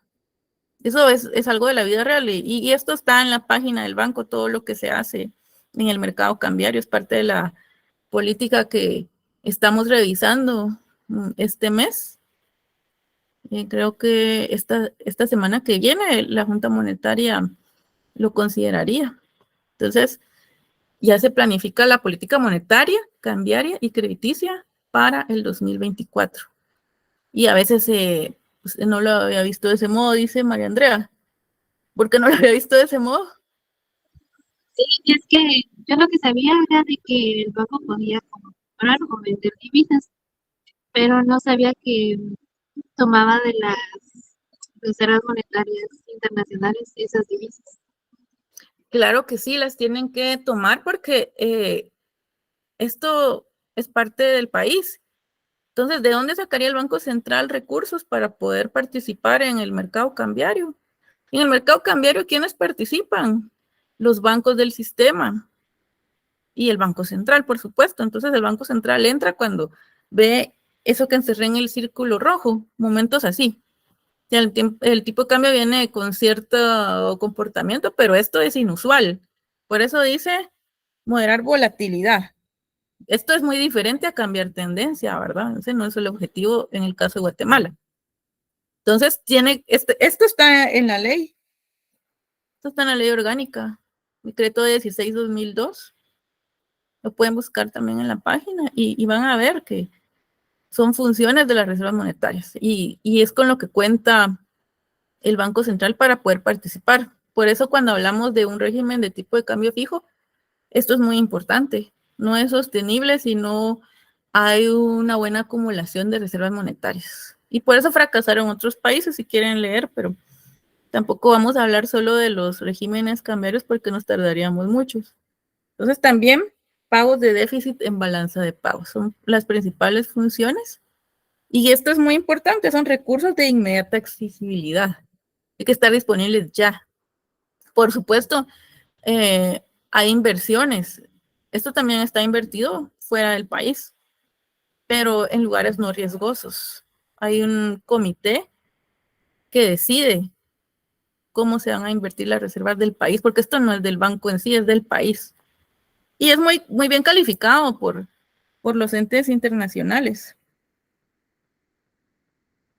Eso es algo de la vida real y esto está en la página del banco, todo lo que se hace en el mercado cambiario es parte de la política que estamos revisando este mes. Creo que esta semana que viene la Junta Monetaria lo consideraría. Entonces, ya se planifica la política monetaria, cambiaria y crediticia para el 2024. Y a veces pues, no lo había visto de ese modo, dice María Andrea. ¿Por qué no lo había visto de ese modo? Sí, es que yo lo que sabía era de que el banco podía comprar o vender divisas, pero no sabía que tomaba de las reservas monetarias internacionales esas divisas. Claro que sí, las tienen que tomar porque esto es parte del país. Entonces, ¿de dónde sacaría el Banco Central recursos para poder participar en el mercado cambiario? En el mercado cambiario, ¿quiénes participan? Los bancos del sistema y el Banco Central, por supuesto. Entonces, el Banco Central entra cuando ve eso que encerré en el círculo rojo, momentos así. El tipo de cambio viene con cierto comportamiento, pero esto es inusual. Por eso dice moderar volatilidad. Esto es muy diferente a cambiar tendencia, ¿verdad? Ese no es el objetivo en el caso de Guatemala. Entonces, esto está en la ley. Esto está en la ley orgánica, decreto 16/2002. Lo pueden buscar también en la página y van a ver que son funciones de las reservas monetarias y es con lo que cuenta el Banco Central para poder participar. Por eso cuando hablamos de un régimen de tipo de cambio fijo, esto es muy importante. No es sostenible si no hay una buena acumulación de reservas monetarias. Y por eso fracasaron otros países, si quieren leer, pero tampoco vamos a hablar solo de los regímenes cambiarios porque nos tardaríamos muchos. Entonces también pagos de déficit en balanza de pagos son las principales funciones. Y esto es muy importante, son recursos de inmediata accesibilidad. Hay que estar disponibles ya. Por supuesto, hay inversiones. Esto también está invertido fuera del país, pero en lugares no riesgosos. Hay un comité que decide cómo se van a invertir las reservas del país, porque esto no es del banco en sí, es del país. Y es muy, muy bien calificado por los entes internacionales.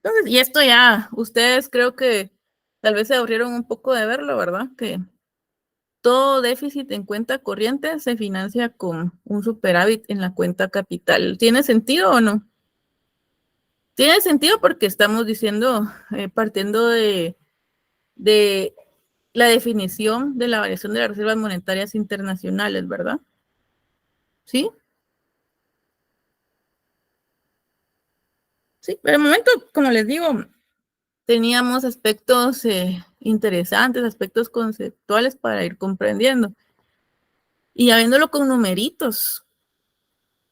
Entonces, y esto ya, ustedes creo que tal vez se aburrieron un poco de verlo, ¿verdad? Que todo déficit en cuenta corriente se financia con un superávit en la cuenta capital. ¿Tiene sentido o no? Tiene sentido porque estamos diciendo, partiendo de la definición de la variación de las reservas monetarias internacionales, ¿verdad? ¿Sí? Sí, pero de momento, como les digo, teníamos aspectos interesantes, aspectos conceptuales para ir comprendiendo. Y habiéndolo con numeritos,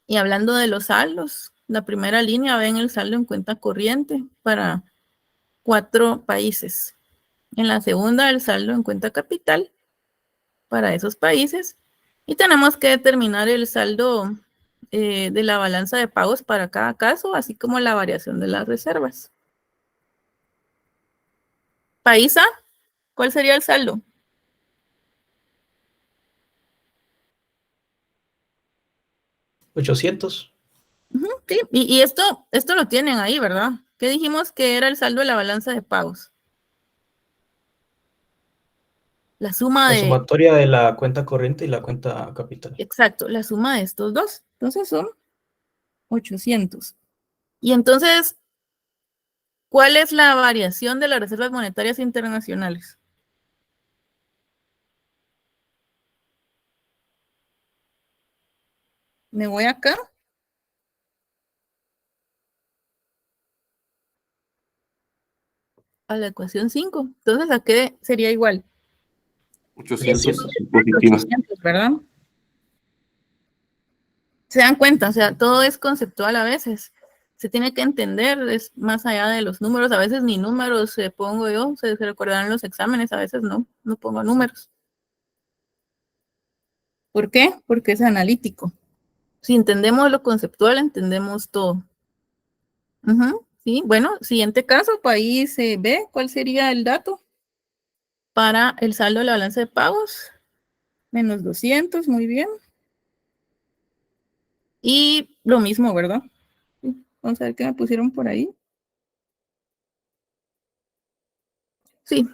y hablando de los saldos, la primera línea ven el saldo en cuenta corriente para 4 países. En la segunda, el saldo en cuenta capital para esos países. Y tenemos que determinar el saldo de la balanza de pagos para cada caso, así como la variación de las reservas. País A, ¿cuál sería el saldo? $800. Sí, y esto lo tienen ahí, ¿verdad? ¿Qué dijimos que era el saldo de la balanza de pagos? La suma La de... sumatoria de la cuenta corriente y la cuenta capital. Exacto, la suma de estos dos. Entonces son 800. Y entonces, ¿cuál es la variación de las reservas monetarias internacionales? Me voy acá. A la ecuación 5. Entonces, ¿a qué sería igual? 800 positiva. 800, ¿verdad? Se dan cuenta, o sea, todo es conceptual a veces. Se tiene que entender, es más allá de los números. A veces ni números pongo yo, se recordarán los exámenes, a veces no pongo números. ¿Por qué? Porque es analítico. Si entendemos lo conceptual, entendemos todo. Sí, bueno, siguiente caso, país B, ¿cuál sería el dato? Para el saldo de la balanza de pagos, menos 200, muy bien. Y lo mismo, ¿verdad? Vamos a ver qué me pusieron por ahí. Sí.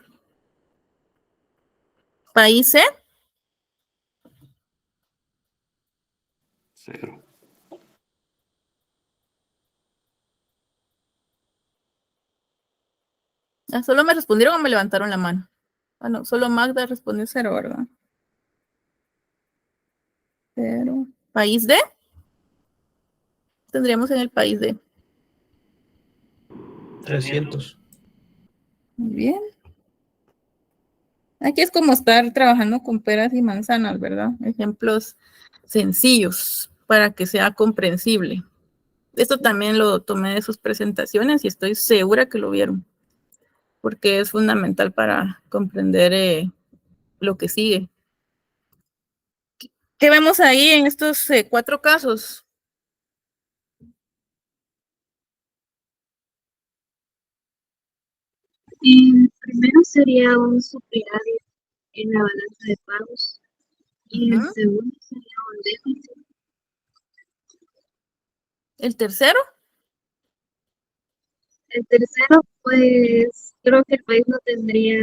País C. 0. ¿Solo me respondieron o me levantaron la mano? Ah, no, solo Magda respondió 0, ¿verdad? 0. País D. Tendríamos en el país D. 300. Muy bien. Aquí es como estar trabajando con peras y manzanas, ¿verdad? Ejemplos sencillos para que sea comprensible. Esto también lo tomé de sus presentaciones y estoy segura que lo vieron, porque es fundamental para comprender lo que sigue. ¿Qué vemos ahí en estos 4 casos? Primero sería un superávit en la balanza de pagos y el segundo sería un déficit. ¿El tercero? El tercero, pues creo que el país no tendría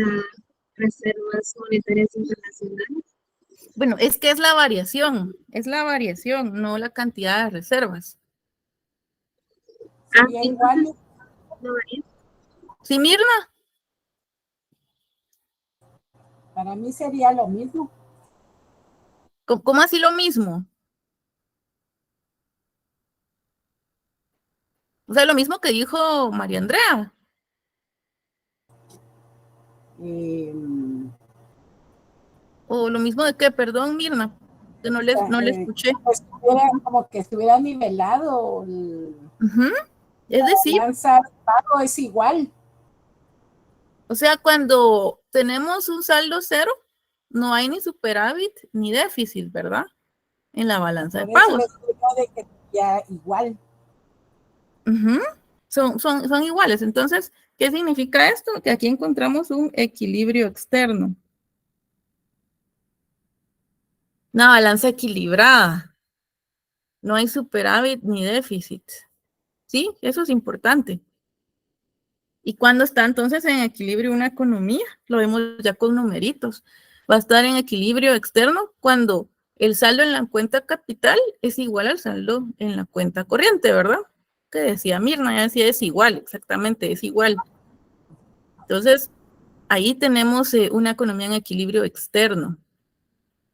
reservas monetarias internacionales. Bueno, es que es la variación, no la cantidad de reservas. Sería igual. No varía. ¿Sí, Mirna? Para mí sería lo mismo. ¿Cómo así lo mismo? O sea, lo mismo que dijo María Andrea. O lo mismo de qué, perdón, Mirna, que no le escuché. Pues como que estuviera nivelado. Es decir, la balanza de pago es igual. O sea, cuando tenemos un saldo cero, no hay ni superávit ni déficit, ¿verdad? En la balanza de pagos. Por eso les digo de que ya igual. Son iguales. Entonces, ¿qué significa esto? Que aquí encontramos un equilibrio externo. Una balanza equilibrada. No hay superávit ni déficit. ¿Sí? Eso es importante. ¿Y cuándo está entonces en equilibrio una economía? Lo vemos ya con numeritos. Va a estar en equilibrio externo cuando el saldo en la cuenta capital es igual al saldo en la cuenta corriente, ¿verdad? Que decía Mirna, ya decía es igual, exactamente, es igual. Entonces, ahí tenemos una economía en equilibrio externo.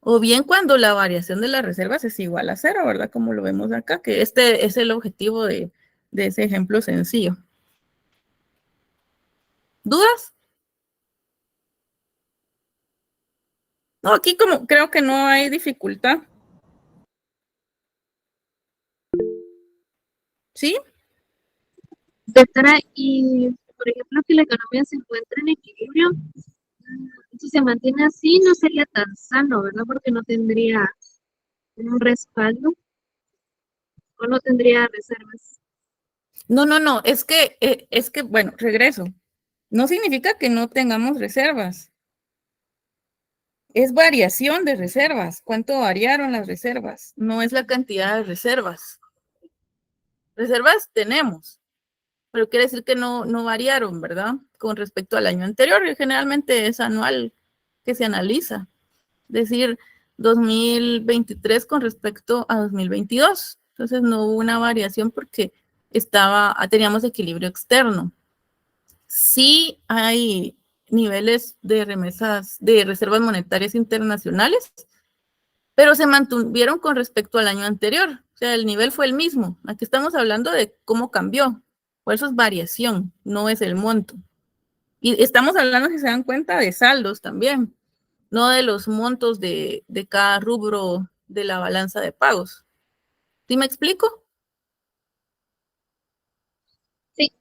O bien cuando la variación de las reservas es igual a cero, ¿verdad? Como lo vemos acá, que este es el objetivo de ese ejemplo sencillo. ¿Dudas? No, aquí como creo que no hay dificultad. ¿Sí? Doctora, y por ejemplo que la economía se encuentra en equilibrio, si se mantiene así no sería tan sano, ¿verdad? Porque no tendría un respaldo o no tendría reservas. No, es que, bueno, regreso. No significa que no tengamos reservas. Es variación de reservas. ¿Cuánto variaron las reservas? No es la cantidad de reservas. Reservas tenemos, pero quiere decir que no variaron, ¿verdad? Con respecto al año anterior, y generalmente es anual que se analiza. Es decir, 2023 con respecto a 2022. Entonces no hubo una variación porque teníamos equilibrio externo. Sí hay niveles de remesas, de reservas monetarias internacionales, pero se mantuvieron con respecto al año anterior. O sea, el nivel fue el mismo. Aquí estamos hablando de cómo cambió. Por eso es variación, no es el monto. Y estamos hablando, si se dan cuenta, de saldos también, no de los montos de cada rubro de la balanza de pagos. ¿Sí me explico? Sí,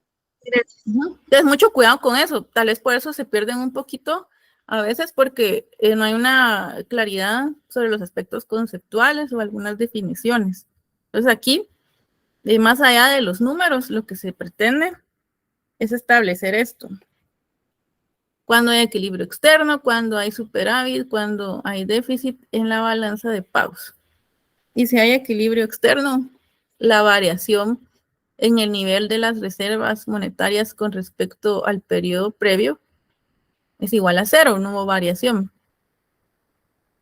gracias. Entonces, mucho cuidado con eso. Tal vez por eso se pierden un poquito a veces porque no hay una claridad sobre los aspectos conceptuales o algunas definiciones. Entonces, aquí, más allá de los números, lo que se pretende es establecer esto. Cuando hay equilibrio externo, cuando hay superávit, cuando hay déficit en la balanza de pagos. Y si hay equilibrio externo, la variación en el nivel de las reservas monetarias con respecto al periodo previo es igual a cero, no hubo variación.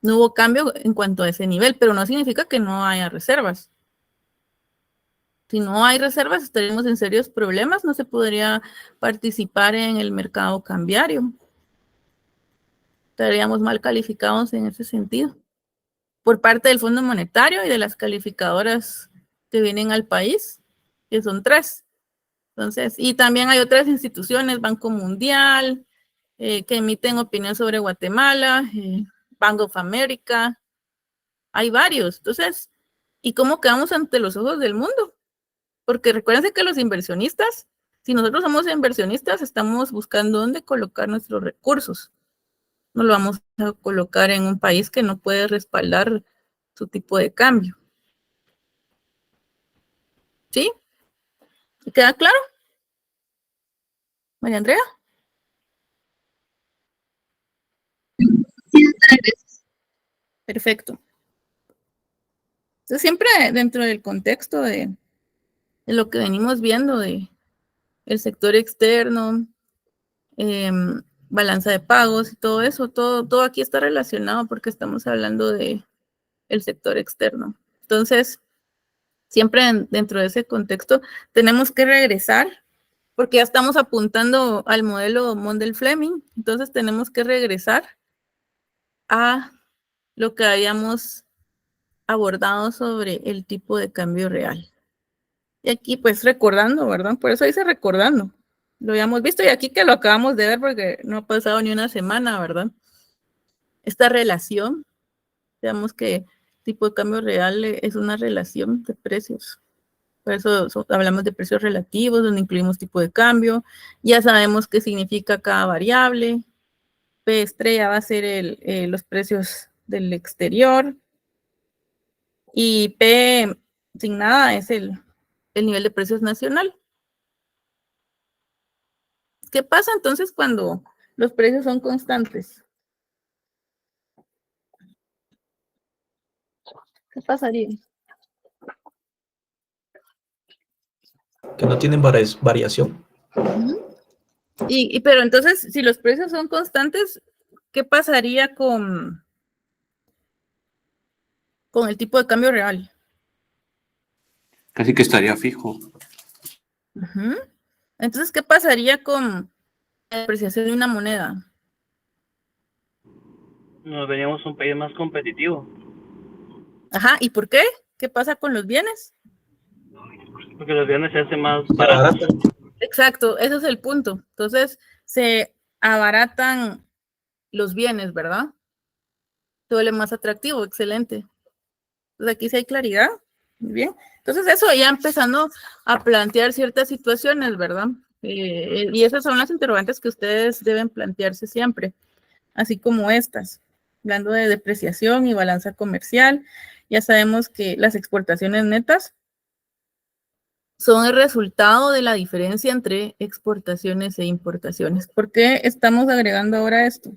No hubo cambio en cuanto a ese nivel, pero no significa que no haya reservas. Si no hay reservas, estaríamos en serios problemas, no se podría participar en el mercado cambiario. Estaríamos mal calificados en ese sentido. Por parte del Fondo Monetario y de las calificadoras que vienen al país, que son 3. Entonces, y también hay otras instituciones, Banco Mundial, que emiten opinión sobre Guatemala, Bank of America, hay varios. Entonces, ¿y cómo quedamos ante los ojos del mundo? Porque recuérdense que los inversionistas, si nosotros somos inversionistas, estamos buscando dónde colocar nuestros recursos. No lo vamos a colocar en un país que no puede respaldar su tipo de cambio. ¿Sí? ¿Queda claro? María Andrea. Sí, gracias. Perfecto. Entonces, siempre dentro del contexto de lo que venimos viendo de el sector externo, balanza de pagos y todo eso, todo aquí está relacionado porque estamos hablando de el sector externo. Entonces, siempre dentro de ese contexto tenemos que regresar porque ya estamos apuntando al modelo Mundell-Fleming, entonces tenemos que regresar a lo que habíamos abordado sobre el tipo de cambio real. Y aquí pues recordando, ¿verdad? Por eso dice recordando. Lo habíamos visto y aquí que lo acabamos de ver porque no ha pasado ni una semana, ¿verdad? Esta relación, digamos que tipo de cambio real es una relación de precios. Por eso hablamos de precios relativos, donde incluimos tipo de cambio. Ya sabemos qué significa cada variable. P estrella va a ser los precios del exterior. Y P sin nada es el nivel de precios nacional. ¿Qué pasa entonces cuando los precios son constantes? ¿Qué pasaría? Que no tienen variación. Pero entonces, si los precios son constantes, ¿qué pasaría con el tipo de cambio real? Casi que estaría fijo. Entonces, ¿qué pasaría con la depreciación de una moneda? Nos veríamos un país más competitivo. Ajá, ¿y por qué? ¿Qué pasa con los bienes? Porque los bienes se hacen más baratos. Exacto, ese es el punto. Entonces, se abaratan los bienes, ¿verdad? Se vuelve más atractivo, excelente. Entonces, aquí sí hay claridad. Muy bien. Entonces, eso ya empezando a plantear ciertas situaciones, ¿verdad? Y esas son las interrogantes que ustedes deben plantearse siempre, así como estas. Hablando de depreciación y balanza comercial, ya sabemos que las exportaciones netas son el resultado de la diferencia entre exportaciones e importaciones. ¿Por qué estamos agregando ahora esto?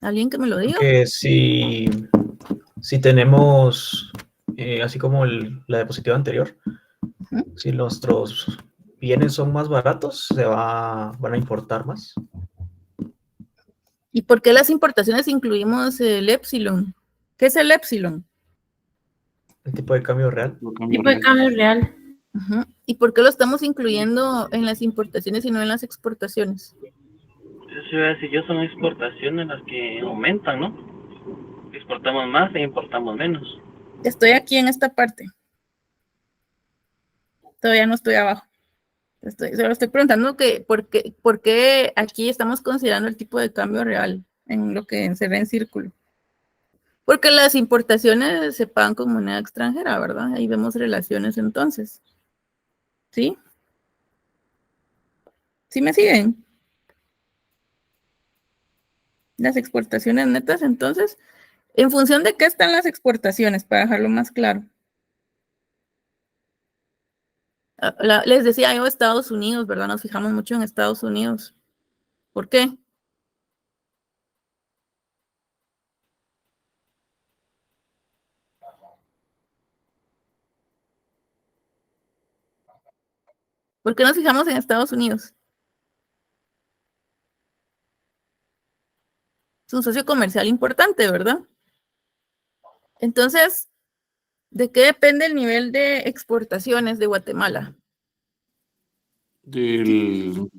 ¿Alguien que me lo diga? Que si tenemos, así como la diapositiva anterior, si nuestros bienes son más baratos, van a importar más. ¿Y por qué las importaciones incluimos el épsilon? ¿Qué es el épsilon? El tipo de cambio real. Tipo de cambio real. ¿Y por qué lo estamos incluyendo en las importaciones y no en las exportaciones? Eso iba a decir yo, son exportaciones las que aumentan, ¿no? Exportamos más e importamos menos. Estoy aquí en esta parte. Todavía no estoy abajo. Solo estoy preguntando por qué aquí estamos considerando el tipo de cambio real en lo que se ve en círculo. Porque las importaciones se pagan con moneda extranjera, ¿verdad? Ahí vemos relaciones entonces. ¿Sí? ¿Sí me siguen? Las exportaciones netas, entonces, ¿en función de qué están las exportaciones? Para dejarlo más claro. Les decía yo Estados Unidos, ¿verdad? Nos fijamos mucho en Estados Unidos. ¿Por qué? ¿Por qué nos fijamos en Estados Unidos? Es un socio comercial importante, ¿verdad? Entonces, ¿de qué depende el nivel de exportaciones de Guatemala? Del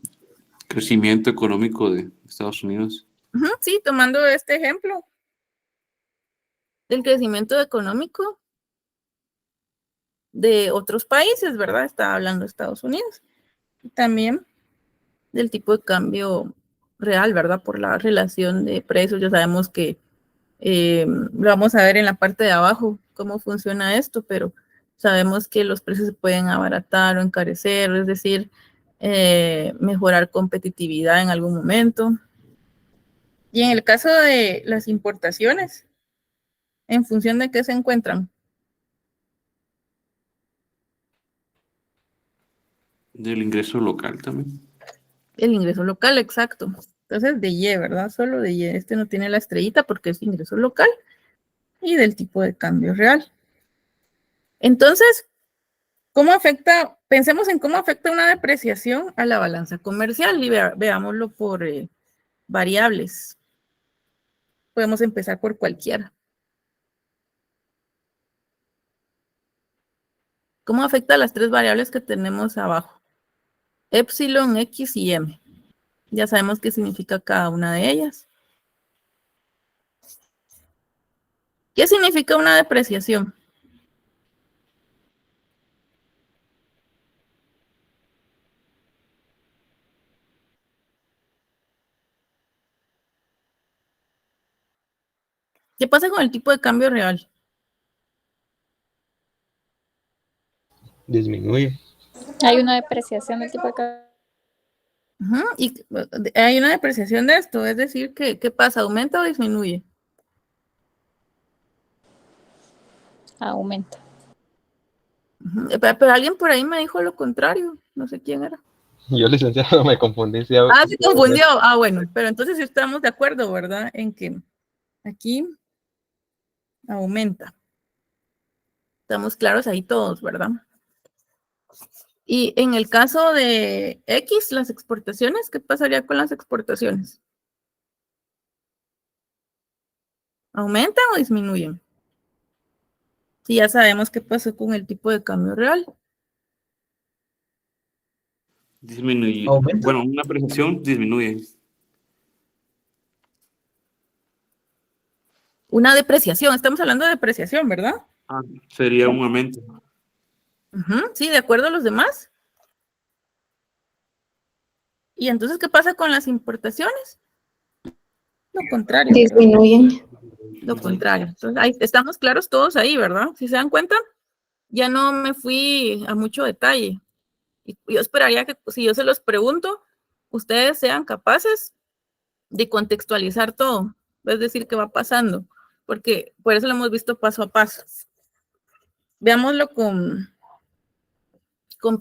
crecimiento económico de Estados Unidos. Sí, tomando este ejemplo del crecimiento económico de otros países, ¿verdad? Está hablando Estados Unidos. Y también del tipo de cambio real, ¿verdad? Por la relación de precios. Ya sabemos que lo vamos a ver en la parte de abajo, cómo funciona esto, pero sabemos que los precios se pueden abaratar o encarecer, es decir, mejorar competitividad en algún momento. Y en el caso de las importaciones, ¿en función de qué se encuentran? Del ingreso local también. El ingreso local, exacto. Entonces, de Y, ¿verdad? Solo de Y. Este no tiene la estrellita porque es ingreso local y del tipo de cambio real. Entonces, ¿cómo afecta? Pensemos en cómo afecta una depreciación a la balanza comercial y veámoslo por variables. Podemos empezar por cualquiera. ¿Cómo afecta a las tres variables que tenemos abajo? Epsilon, X y M. Ya sabemos qué significa cada una de ellas. ¿Qué significa una depreciación? ¿Qué pasa con el tipo de cambio real? Disminuye. Hay una depreciación del tipo de cambio. Y hay una depreciación de esto, es decir, ¿qué pasa? ¿Aumenta o disminuye? Aumenta. Pero alguien por ahí me dijo lo contrario, no sé quién era. Yo, licenciado, me confundí. Se confundió. Bueno, pero entonces sí estamos de acuerdo, ¿verdad? En que aquí aumenta. Estamos claros ahí todos, ¿verdad? Y en el caso de X, las exportaciones, ¿qué pasaría con las exportaciones? ¿Aumentan o disminuyen? Si ya sabemos qué pasó con el tipo de cambio real. Disminuye. ¿Aumenta? Bueno, una apreciación disminuye. Una depreciación, estamos hablando de depreciación, ¿verdad? Sería un aumento. Sí, de acuerdo a los demás. ¿Y entonces qué pasa con las importaciones? Lo contrario. Disminuyen. Lo contrario. Entonces, ahí, estamos claros todos ahí, ¿verdad? Si se dan cuenta, ya no me fui a mucho detalle. Y yo esperaría que si yo se los pregunto, ustedes sean capaces de contextualizar todo, es decir, qué va pasando, porque por eso lo hemos visto paso a paso. Veámoslo con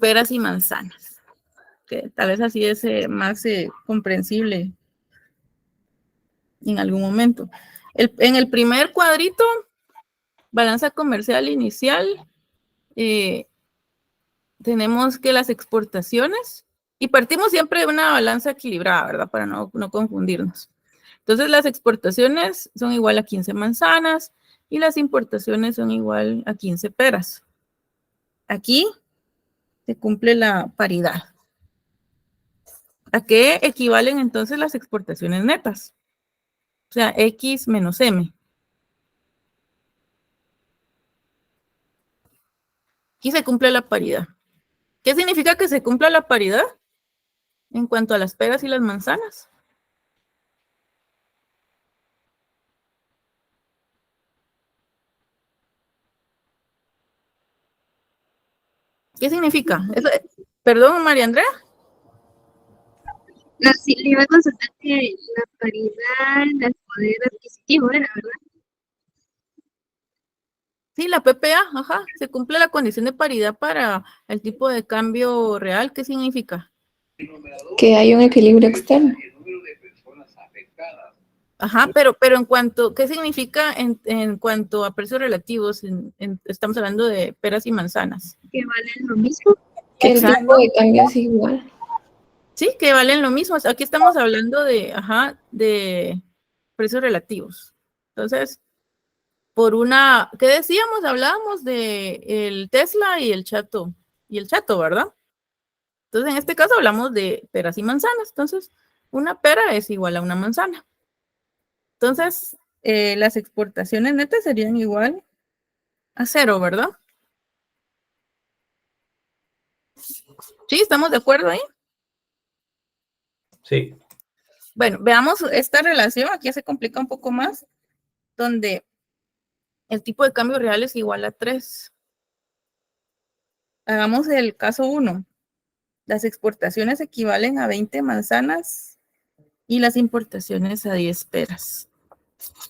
peras y manzanas, que tal vez así es más comprensible en algún momento. En el primer cuadrito, balanza comercial inicial, tenemos que las exportaciones, y partimos siempre de una balanza equilibrada, ¿verdad? Para no confundirnos. Entonces, las exportaciones son igual a 15 manzanas y las importaciones son igual a 15 peras. Aquí se cumple la paridad. ¿A qué equivalen entonces las exportaciones netas? O sea, X menos M. Aquí se cumple la paridad. ¿Qué significa que se cumpla la paridad en cuanto a las peras y las manzanas? ¿Qué significa? Perdón, María Andrea. No, sí, le iba a consultar que la paridad del poder adquisitivo era, ¿verdad? Sí, la PPA, ajá, se cumple la condición de paridad para el tipo de cambio real. ¿Qué significa? Que hay un equilibrio externo. Ajá, pero en cuanto, ¿qué significa en cuanto a precios relativos? Estamos hablando de peras y manzanas. Que valen lo mismo. Que el tipo de cambio es igual. Sí, que valen lo mismo. Aquí estamos hablando de precios relativos. Entonces, ¿qué decíamos? Hablábamos de el Tesla y el Chato, ¿verdad? Entonces, en este caso hablamos de peras y manzanas. Entonces, una pera es igual a una manzana. Entonces, las exportaciones netas serían igual a 0, ¿verdad? Sí, ¿estamos de acuerdo ahí? Sí. Bueno, veamos esta relación. Aquí se complica un poco más, donde el tipo de cambio real es igual a 3. Hagamos el caso 1. Las exportaciones equivalen a 20 manzanas y las importaciones a 10 peras.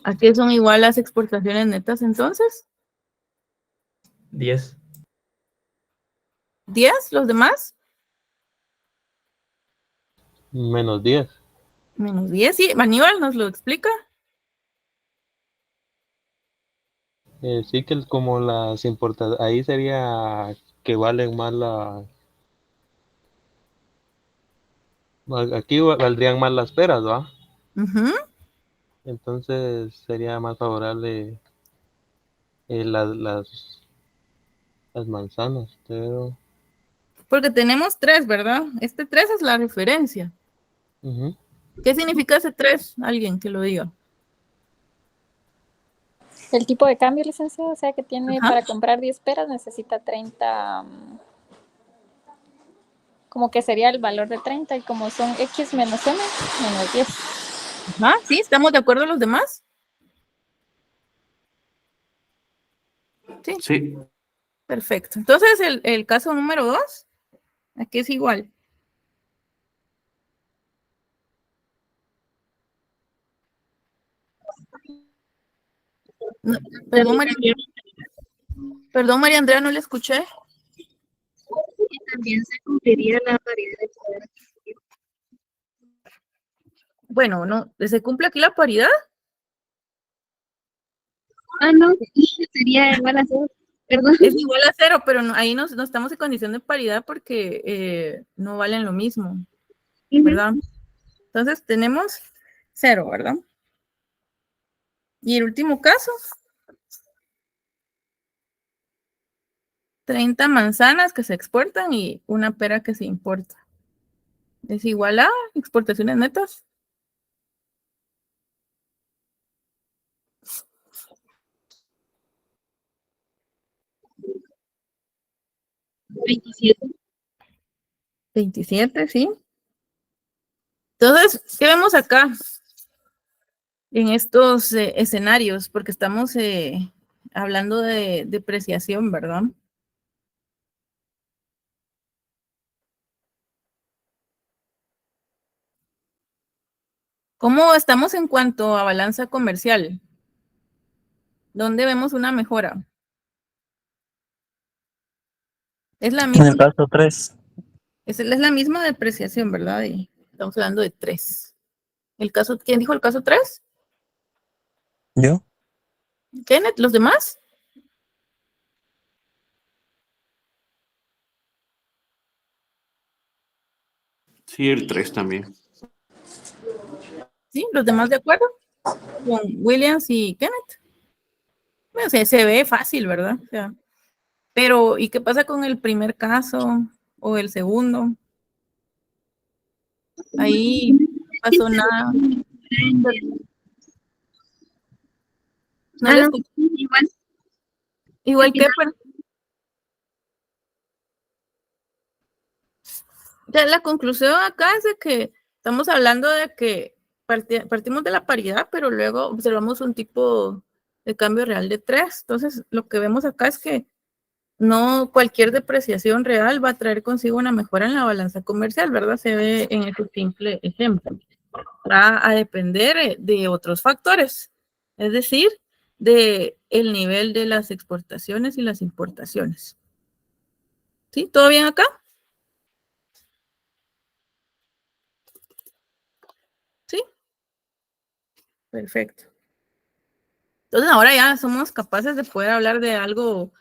¿A qué son igual las exportaciones netas entonces? 10. ¿10? ¿Los demás? Menos 10. Menos 10, sí. Aníbal nos lo explica. Sí, que como las importaciones, ahí sería que valen más aquí valdrían más las peras, ¿va? Entonces sería más favorable las Las manzanas, pero... Porque tenemos 3, ¿verdad? Este 3 es la referencia. Ujú. ¿Qué significa ese 3? Alguien que lo diga. El tipo de cambio, licenciado, o sea que tiene Ajá. para comprar 10 peras necesita 30, como que sería el valor de 30 y como son X menos M, menos 10. Ajá, ¿sí? ¿Estamos de acuerdo los demás? Sí, Sí, perfecto. Entonces, el caso número 2, aquí es igual. No, perdón, María Andrea, no le escuché. Y también se cumpliría la paridad de poder adquisitivo. Bueno, no, ¿se cumple aquí la paridad? Ah, no, sería igual a 0. Perdón. Es igual a 0, pero ahí no estamos en condición de paridad porque no valen lo mismo, ¿verdad? Entonces tenemos 0, ¿verdad? Y el último caso, 30 manzanas que se exportan y una pera que se importa. Es igual a exportaciones netas. $27. 27, ¿sí? Entonces, ¿qué vemos acá? En estos escenarios, porque estamos hablando de depreciación, ¿verdad? ¿Cómo estamos en cuanto a balanza comercial? ¿Dónde vemos una mejora? Es la En misma, el caso 3, es la misma depreciación, ¿verdad? Y estamos hablando de 3. ¿Quién dijo el caso 3? yo, ¿Kenneth? ¿Los demás? sí, el 3 también. ¿Sí? ¿Los demás de acuerdo? Con Williams y Kenneth. Bueno, se ve fácil, ¿verdad? O sea, pero, ¿y qué pasa con el primer caso o el segundo? Ahí no pasó nada. No le No, escuché. igual. Igual que, pero, ya la conclusión acá es de que estamos hablando de que partimos de la paridad, pero luego observamos un tipo de cambio real de 3. Entonces, lo que vemos acá es que no cualquier depreciación real va a traer consigo una mejora en la balanza comercial, ¿verdad? Se ve en ese simple ejemplo. Va a depender de otros factores, es decir, de el nivel de las exportaciones y las importaciones. ¿Sí? ¿Todo bien acá? Sí, perfecto. Entonces ahora ya somos capaces de poder hablar de algo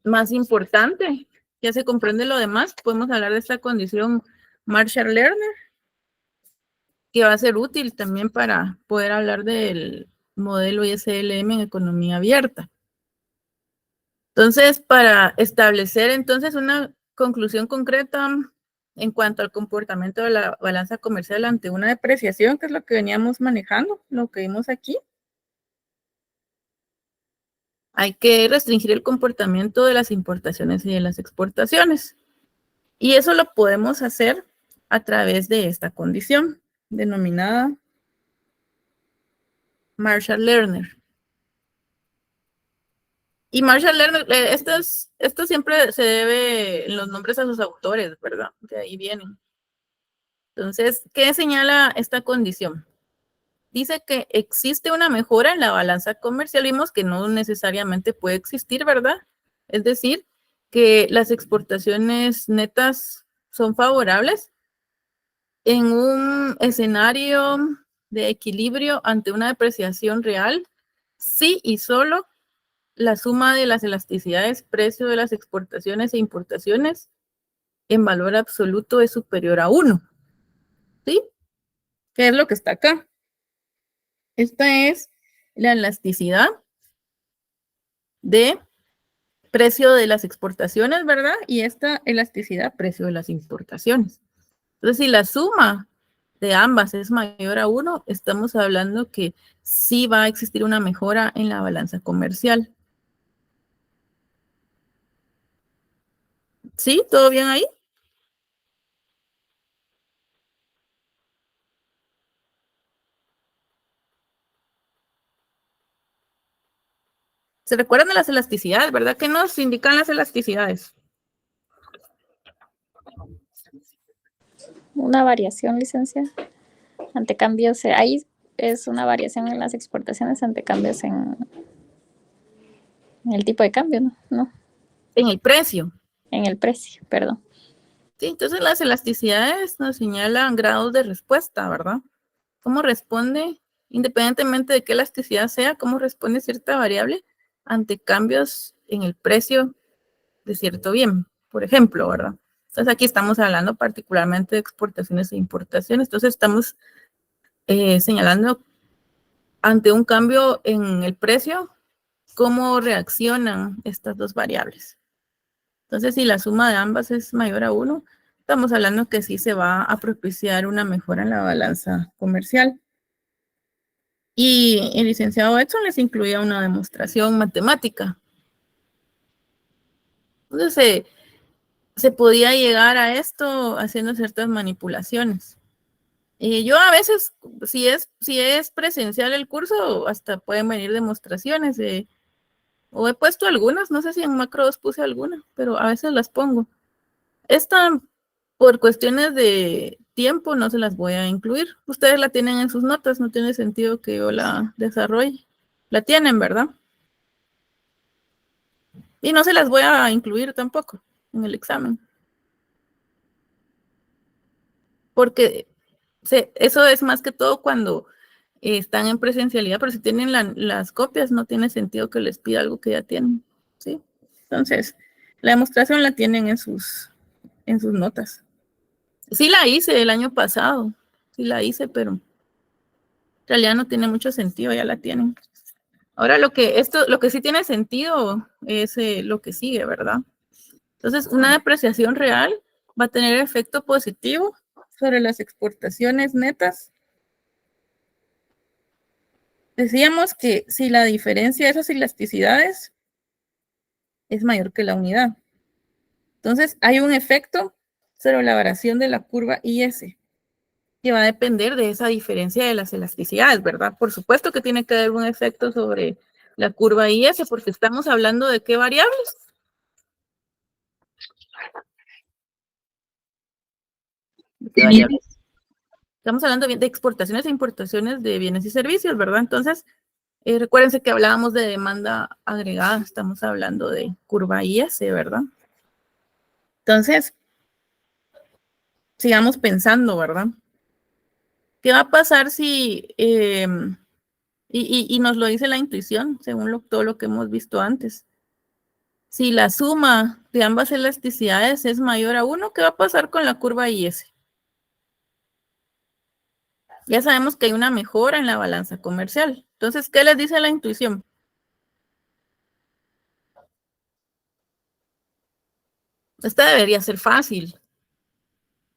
más importante. Ya se comprende lo demás. Podemos hablar de esta condición Marshall-Lerner, que va a ser útil también para poder hablar del modelo ISLM en economía abierta. Entonces, para establecer entonces una conclusión concreta en cuanto al comportamiento de la balanza comercial ante una depreciación, que es lo que veníamos manejando, lo que vimos aquí, hay que restringir el comportamiento de las importaciones y de las exportaciones. Y eso lo podemos hacer a través de esta condición denominada Marshall-Lerner. Y Marshall-Lerner, esto siempre se debe en los nombres a sus autores, ¿verdad? De ahí vienen. Entonces, ¿qué señala esta condición? Dice que existe una mejora en la balanza comercial. Vimos que no necesariamente puede existir, ¿verdad? Es decir, que las exportaciones netas son favorables en un escenario de equilibrio ante una depreciación real, sí y solo la suma de las elasticidades precio de las exportaciones e importaciones en valor absoluto es superior a 1. ¿Sí? ¿Qué es lo que está acá? Esta es la elasticidad de precio de las exportaciones, ¿verdad? Y esta elasticidad, precio de las importaciones. Entonces, si la suma de ambas es mayor a 1, estamos hablando que sí va a existir una mejora en la balanza comercial. ¿Sí? ¿Todo bien ahí? ¿Se recuerdan de las elasticidades, verdad? ¿Qué nos indican las elasticidades? Una variación, licenciada, ante cambios, ahí es una variación en las exportaciones ante cambios en el tipo de cambio, ¿no? No, En el precio. en el precio, perdón. Sí, entonces las elasticidades nos señalan grados de respuesta, ¿verdad? ¿Cómo responde, independientemente de qué elasticidad sea, cómo responde cierta variable ante cambios en el precio de cierto bien, por ejemplo, ¿verdad? Entonces aquí estamos hablando particularmente de exportaciones e importaciones, entonces estamos señalando ante un cambio en el precio, cómo reaccionan estas dos variables. Entonces, si la suma de ambas es mayor a 1, estamos hablando que sí se va a propiciar una mejora en la balanza comercial. Y el licenciado Edson les incluía una demostración matemática. Entonces, se podía llegar a esto haciendo ciertas manipulaciones. Y yo a veces, si es presencial el curso, hasta pueden venir demostraciones. O he puesto algunas, no sé si en Macro 2 puse alguna, pero a veces las pongo. Esta, por cuestiones de tiempo, no se las voy a incluir. Ustedes la tienen en sus notas, no tiene sentido que yo la desarrolle. La tienen, ¿verdad? Y no se las voy a incluir tampoco en el examen. Porque eso es más que todo cuando están en presencialidad, pero si tienen las copias, no tiene sentido que les pida algo que ya tienen, ¿sí? Entonces, la demostración la tienen en sus notas. Sí la hice el año pasado, sí la hice, pero en realidad no tiene mucho sentido, ya la tienen. Ahora lo que sí tiene sentido es lo que sigue, ¿verdad? Entonces, una depreciación real va a tener efecto positivo sobre las exportaciones netas. Decíamos que si la diferencia de esas elasticidades es mayor que la unidad. Entonces, hay un efecto sobre la variación de la curva IS, que va a depender de esa diferencia de las elasticidades, ¿verdad? Por supuesto que tiene que haber un efecto sobre la curva IS, porque estamos hablando de qué variables. ¿De qué variables? Estamos hablando de exportaciones e importaciones de bienes y servicios, ¿verdad? Entonces, recuérdense que hablábamos de demanda agregada, estamos hablando de curva IS, ¿verdad? Entonces, sigamos pensando, ¿verdad? ¿Qué va a pasar si, y nos lo dice la intuición, según todo lo que hemos visto antes? Si la suma de ambas elasticidades es mayor a 1, ¿qué va a pasar con la curva IS? Ya sabemos que hay una mejora en la balanza comercial. Entonces, ¿qué les dice la intuición? Esta debería ser fácil.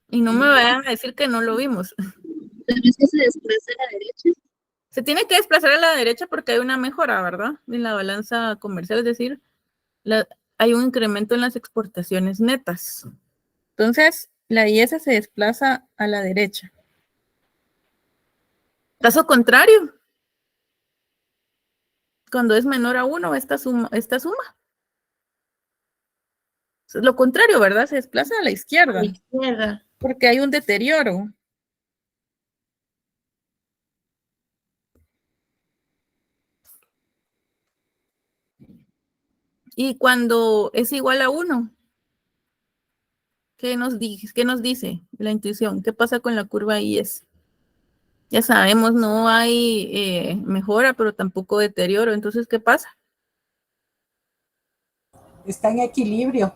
Y no me vayan a decir que no lo vimos. Tal vez que se desplace a la derecha. Se tiene que desplazar a la derecha porque hay una mejora, ¿verdad? En la balanza comercial, es decir, hay un incremento en las exportaciones netas. Entonces, la IS se desplaza a la derecha. Caso contrario, cuando es menor a 1, esta suma. Es lo contrario, ¿verdad? Se desplaza a la izquierda. A la izquierda. Porque hay un deterioro. Y cuando es igual a 1, ¿qué nos dice la intuición? ¿Qué pasa con la curva IS? Ya sabemos, no hay mejora, pero tampoco deterioro. Entonces, ¿qué pasa? Está en equilibrio.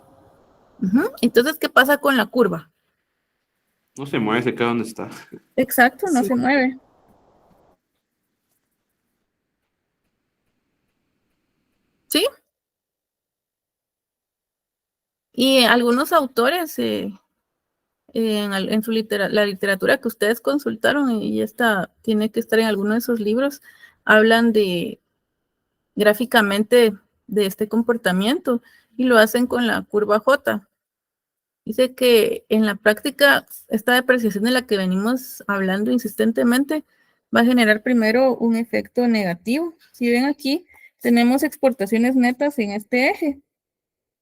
Entonces, ¿qué pasa con la curva? No se mueve, se queda donde está. Exacto, no Sí. se mueve. ¿Sí? Y algunos autores en su la literatura que ustedes consultaron, y esta tiene que estar en alguno de esos libros, hablan gráficamente de este comportamiento y lo hacen con la curva J. Dice que en la práctica esta depreciación de la que venimos hablando insistentemente va a generar primero un efecto negativo. Si ven aquí, tenemos exportaciones netas en este eje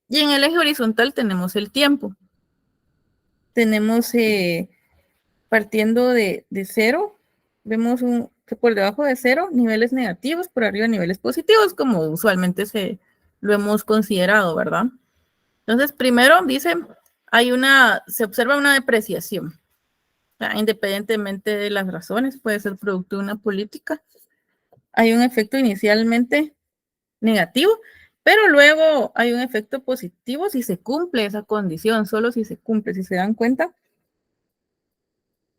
y en el eje horizontal tenemos el tiempo. Tenemos partiendo de cero, vemos que por debajo de cero, niveles negativos, por arriba niveles positivos, como usualmente lo hemos considerado, ¿verdad? Entonces, primero, dice, se observa una depreciación, o sea, independientemente de las razones, puede ser producto de una política. Hay un efecto inicialmente negativo, pero luego hay un efecto positivo si se cumple esa condición, solo si se cumple, si se dan cuenta.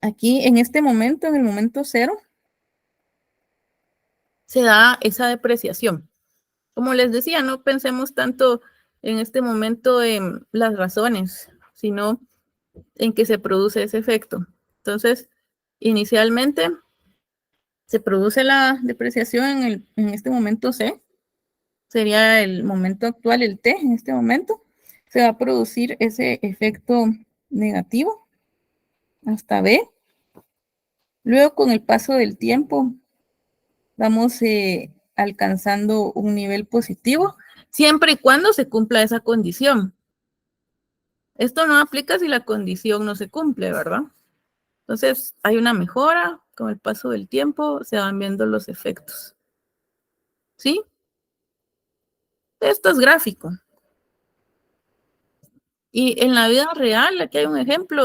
Aquí, en este momento, en el momento cero, se da esa depreciación. Como les decía, no pensemos tanto en este momento en las razones, sino en que se produce ese efecto. Entonces, inicialmente se produce la depreciación en este momento C, sería el momento actual, el T, en este momento. Se va a producir ese efecto negativo hasta B. Luego, con el paso del tiempo, vamos alcanzando un nivel positivo, siempre y cuando se cumpla esa condición. Esto no aplica si la condición no se cumple, ¿verdad? Entonces, hay una mejora, con el paso del tiempo se van viendo los efectos. ¿Sí? Esto es gráfico. Y en la vida real, aquí hay un ejemplo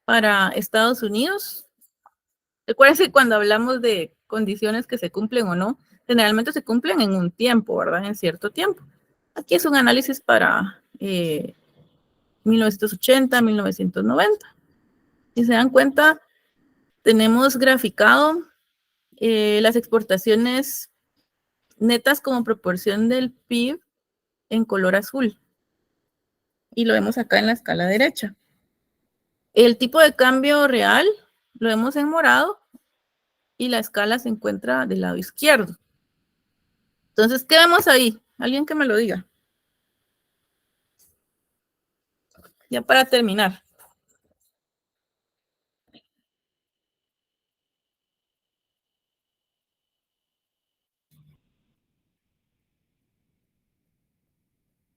para Estados Unidos. Recuerden que cuando hablamos de condiciones que se cumplen o no, generalmente se cumplen en un tiempo, ¿verdad? En cierto tiempo. Aquí es un análisis para 1980, 1990. Si se dan cuenta, tenemos graficado las exportaciones netas como proporción del PIB en color azul. Y lo vemos acá en la escala derecha. El tipo de cambio real lo vemos en morado y la escala se encuentra del lado izquierdo. Entonces, ¿qué vemos ahí? Alguien que me lo diga. Ya para terminar.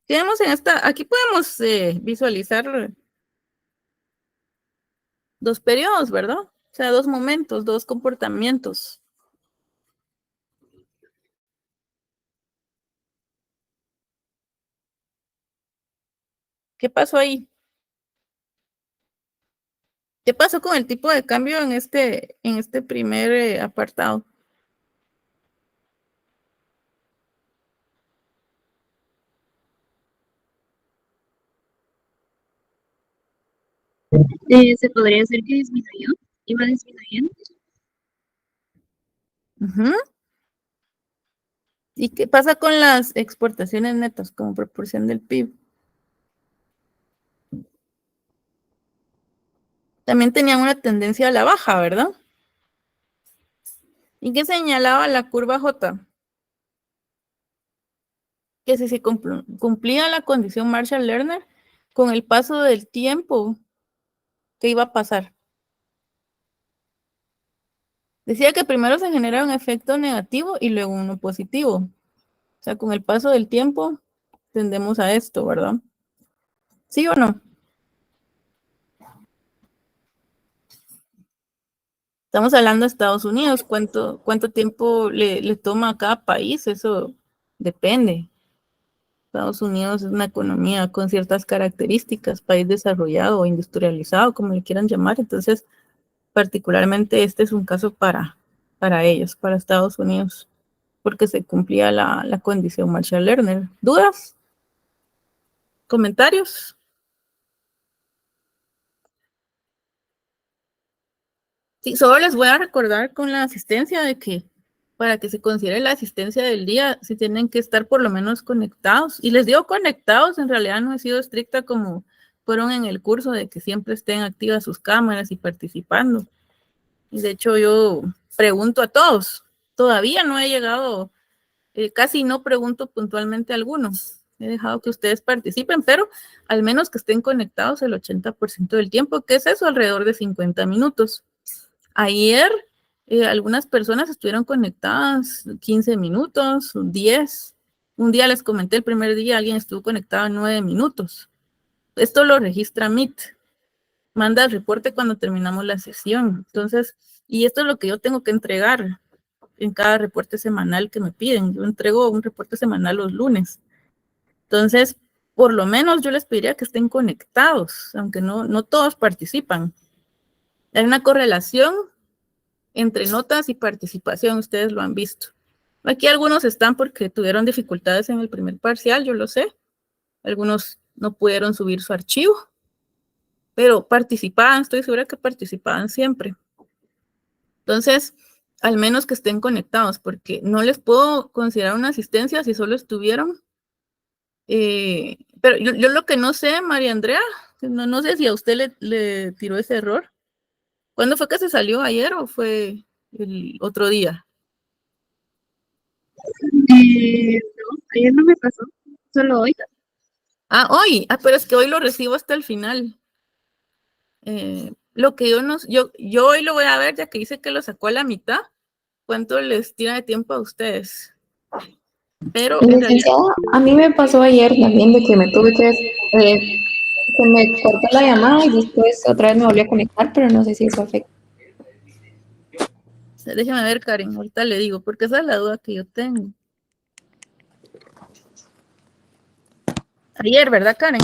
¿Qué vemos en esta? Aquí podemos visualizar dos periodos, ¿verdad? O sea, dos momentos, dos comportamientos. ¿Qué pasó ahí? ¿Qué pasó con el tipo de cambio en este primer apartado? Se podría decir que disminuyó, iba disminuyendo. Uh-huh. ¿Y qué pasa con las exportaciones netas como proporción del PIB? También tenían una tendencia a la baja, ¿verdad? ¿Y qué señalaba la curva J? Que si se cumplía la condición Marshall-Lerner, con el paso del tiempo, ¿qué iba a pasar? Decía que primero se genera un efecto negativo y luego uno positivo. O sea, con el paso del tiempo tendemos a esto, ¿verdad? ¿Sí o no? Estamos hablando de Estados Unidos. ¿Cuánto tiempo le toma a cada país? Eso depende. Estados Unidos es una economía con ciertas características, país desarrollado o industrializado, como le quieran llamar. Entonces, particularmente este es un caso para ellos, para Estados Unidos, porque se cumplía la condición Marshall-Lerner. ¿Dudas? ¿Comentarios? Sí, solo les voy a recordar con la asistencia de que para que se considere la asistencia del día, si tienen que estar por lo menos conectados. Y les digo conectados, en realidad no he sido estricta como fueron en el curso de que siempre estén activas sus cámaras y participando. Y de hecho yo pregunto a todos, todavía no he llegado, casi no pregunto puntualmente a algunos. He dejado que ustedes participen, pero al menos que estén conectados el 80% del tiempo, que es eso, alrededor de 50 minutos. Ayer algunas personas estuvieron conectadas 15 minutos, 10. Un día les comenté, el primer día alguien estuvo conectado 9 minutos. Esto lo registra Meet. Manda el reporte cuando terminamos la sesión. Entonces, y esto es lo que yo tengo que entregar en cada reporte semanal que me piden. Yo entrego un reporte semanal los lunes. Entonces, por lo menos yo les pediría que estén conectados, aunque no todos participan. Hay una correlación entre notas y participación, ustedes lo han visto. Aquí algunos están porque tuvieron dificultades en el primer parcial, yo lo sé. Algunos no pudieron subir su archivo, pero participaban, estoy segura que participaban siempre. Entonces, al menos que estén conectados, porque no les puedo considerar una asistencia si solo estuvieron. Pero yo lo que no sé, María Andrea, no sé si a usted le tiró ese error. ¿Cuándo fue que se salió? ¿Ayer o fue el otro día? No, ayer no me pasó, solo hoy. Ah, hoy. Ah, pero es que hoy lo recibo hasta el final. Lo que yo hoy lo voy a ver, ya que dice que lo sacó a la mitad. ¿Cuánto les tira de tiempo a ustedes? Pero en realidad, Licenciada, a mí me pasó ayer también de que me tuve que, se me cortó la llamada y después otra vez me volví a conectar, pero no sé si eso afecta. déjeme ver, Karen, ahorita le digo, porque esa es la duda que yo tengo. Ayer, ¿verdad, Karen?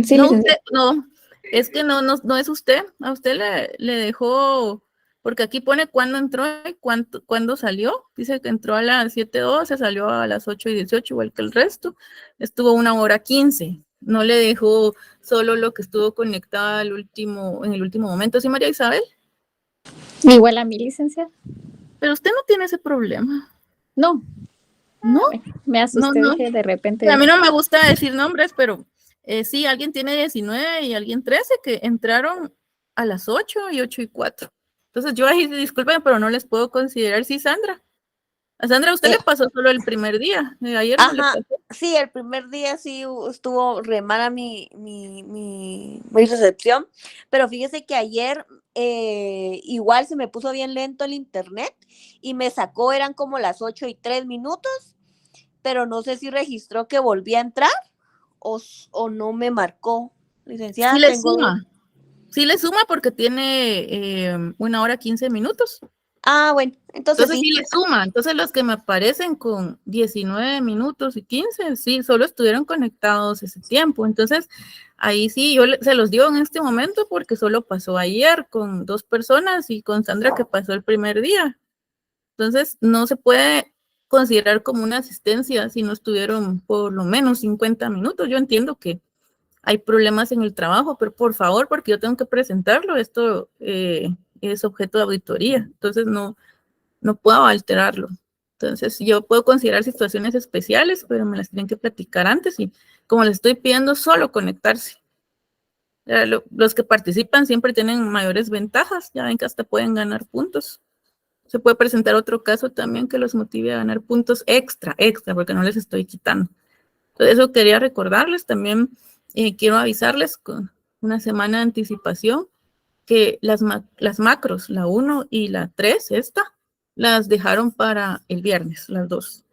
Sí, No, licenciada. no, es que no es usted. A usted le dejó, porque aquí pone cuándo entró y cuándo salió. Dice que entró a las 7:12, salió a las 8:18, igual que el resto. Estuvo 1:15. No le dejó solo lo que estuvo conectado en el último momento. ¿Sí, María Isabel? Igual a mi licenciada. Pero usted no tiene ese problema. No. ¿No? Me asusté, No. dije de repente. A mí no me gusta decir nombres, pero sí, alguien tiene 19 y alguien 13 que entraron a las 8 y 8:04. Entonces yo ahí, disculpen, pero no les puedo considerar. Sí, Sandra. A Sandra, usted le pasó solo el primer día. Ayer no le Ajá, pasó. sí, el primer día sí estuvo re mala mi recepción, pero fíjese que ayer igual se me puso bien lento el internet y me sacó, eran como las 8:03, pero no sé si registró que volví a entrar o no me marcó. Licenciada, Sí le tengo... suma. Sí le suma porque tiene 1:15. Ah, bueno, entonces Sí le suma. Entonces los que me aparecen con 19 minutos y 15, sí, solo estuvieron conectados ese tiempo. Entonces ahí sí, yo se los digo en este momento porque solo pasó ayer con 2 personas y con Sandra que pasó el primer día. Entonces no se puede considerar como una asistencia si no estuvieron por lo menos 50 minutos. Yo entiendo que hay problemas en el trabajo, pero por favor, porque yo tengo que presentarlo, esto es objeto de auditoría. Entonces no puedo alterarlo. Entonces, yo puedo considerar situaciones especiales, pero me las tienen que platicar antes y como les estoy pidiendo, solo conectarse. Los que participan siempre tienen mayores ventajas, ya ven que hasta pueden ganar puntos. Se puede presentar otro caso también que los motive a ganar puntos extra, porque no les estoy quitando. Entonces, eso quería recordarles. También quiero avisarles con una semana de anticipación que las macros, la 1 y la 3, las dejaron para el viernes, las 2,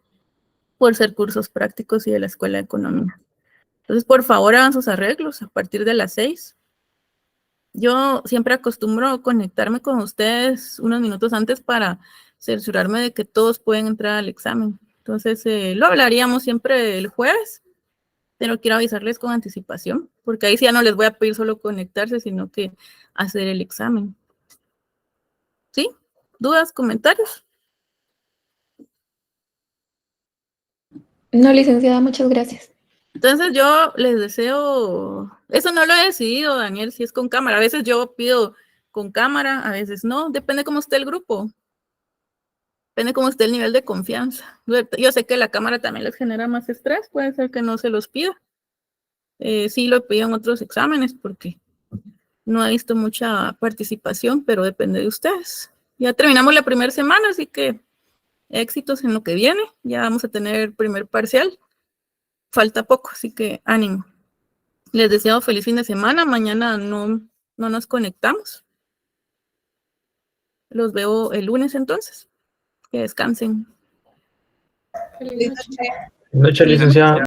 por ser cursos prácticos y de la Escuela de Economía. Entonces, por favor, hagan sus arreglos a partir de las 6. Yo siempre acostumbro conectarme con ustedes unos minutos antes para cerciorarme de que todos pueden entrar al examen. Entonces, lo hablaríamos siempre el jueves, pero quiero avisarles con anticipación, porque ahí sí ya no les voy a pedir solo conectarse, sino que hacer el examen. ¿Sí? ¿Dudas, comentarios? No, licenciada, muchas gracias. Entonces yo les deseo, eso no lo he decidido, Daniel, si es con cámara. A veces yo pido con cámara, a veces no, depende cómo esté el grupo. Depende cómo esté el nivel de confianza. Yo sé que la cámara también les genera más estrés, puede ser que no se los pida. Sí lo pido en otros exámenes porque no he visto mucha participación, pero depende de ustedes. Ya terminamos la primera semana, así que éxitos en lo que viene. Ya vamos a tener primer parcial. Falta poco, así que ánimo. Les deseo feliz fin de semana. Mañana no nos conectamos. Los veo el lunes entonces. Que descansen. Feliz noche. Noche, licenciada.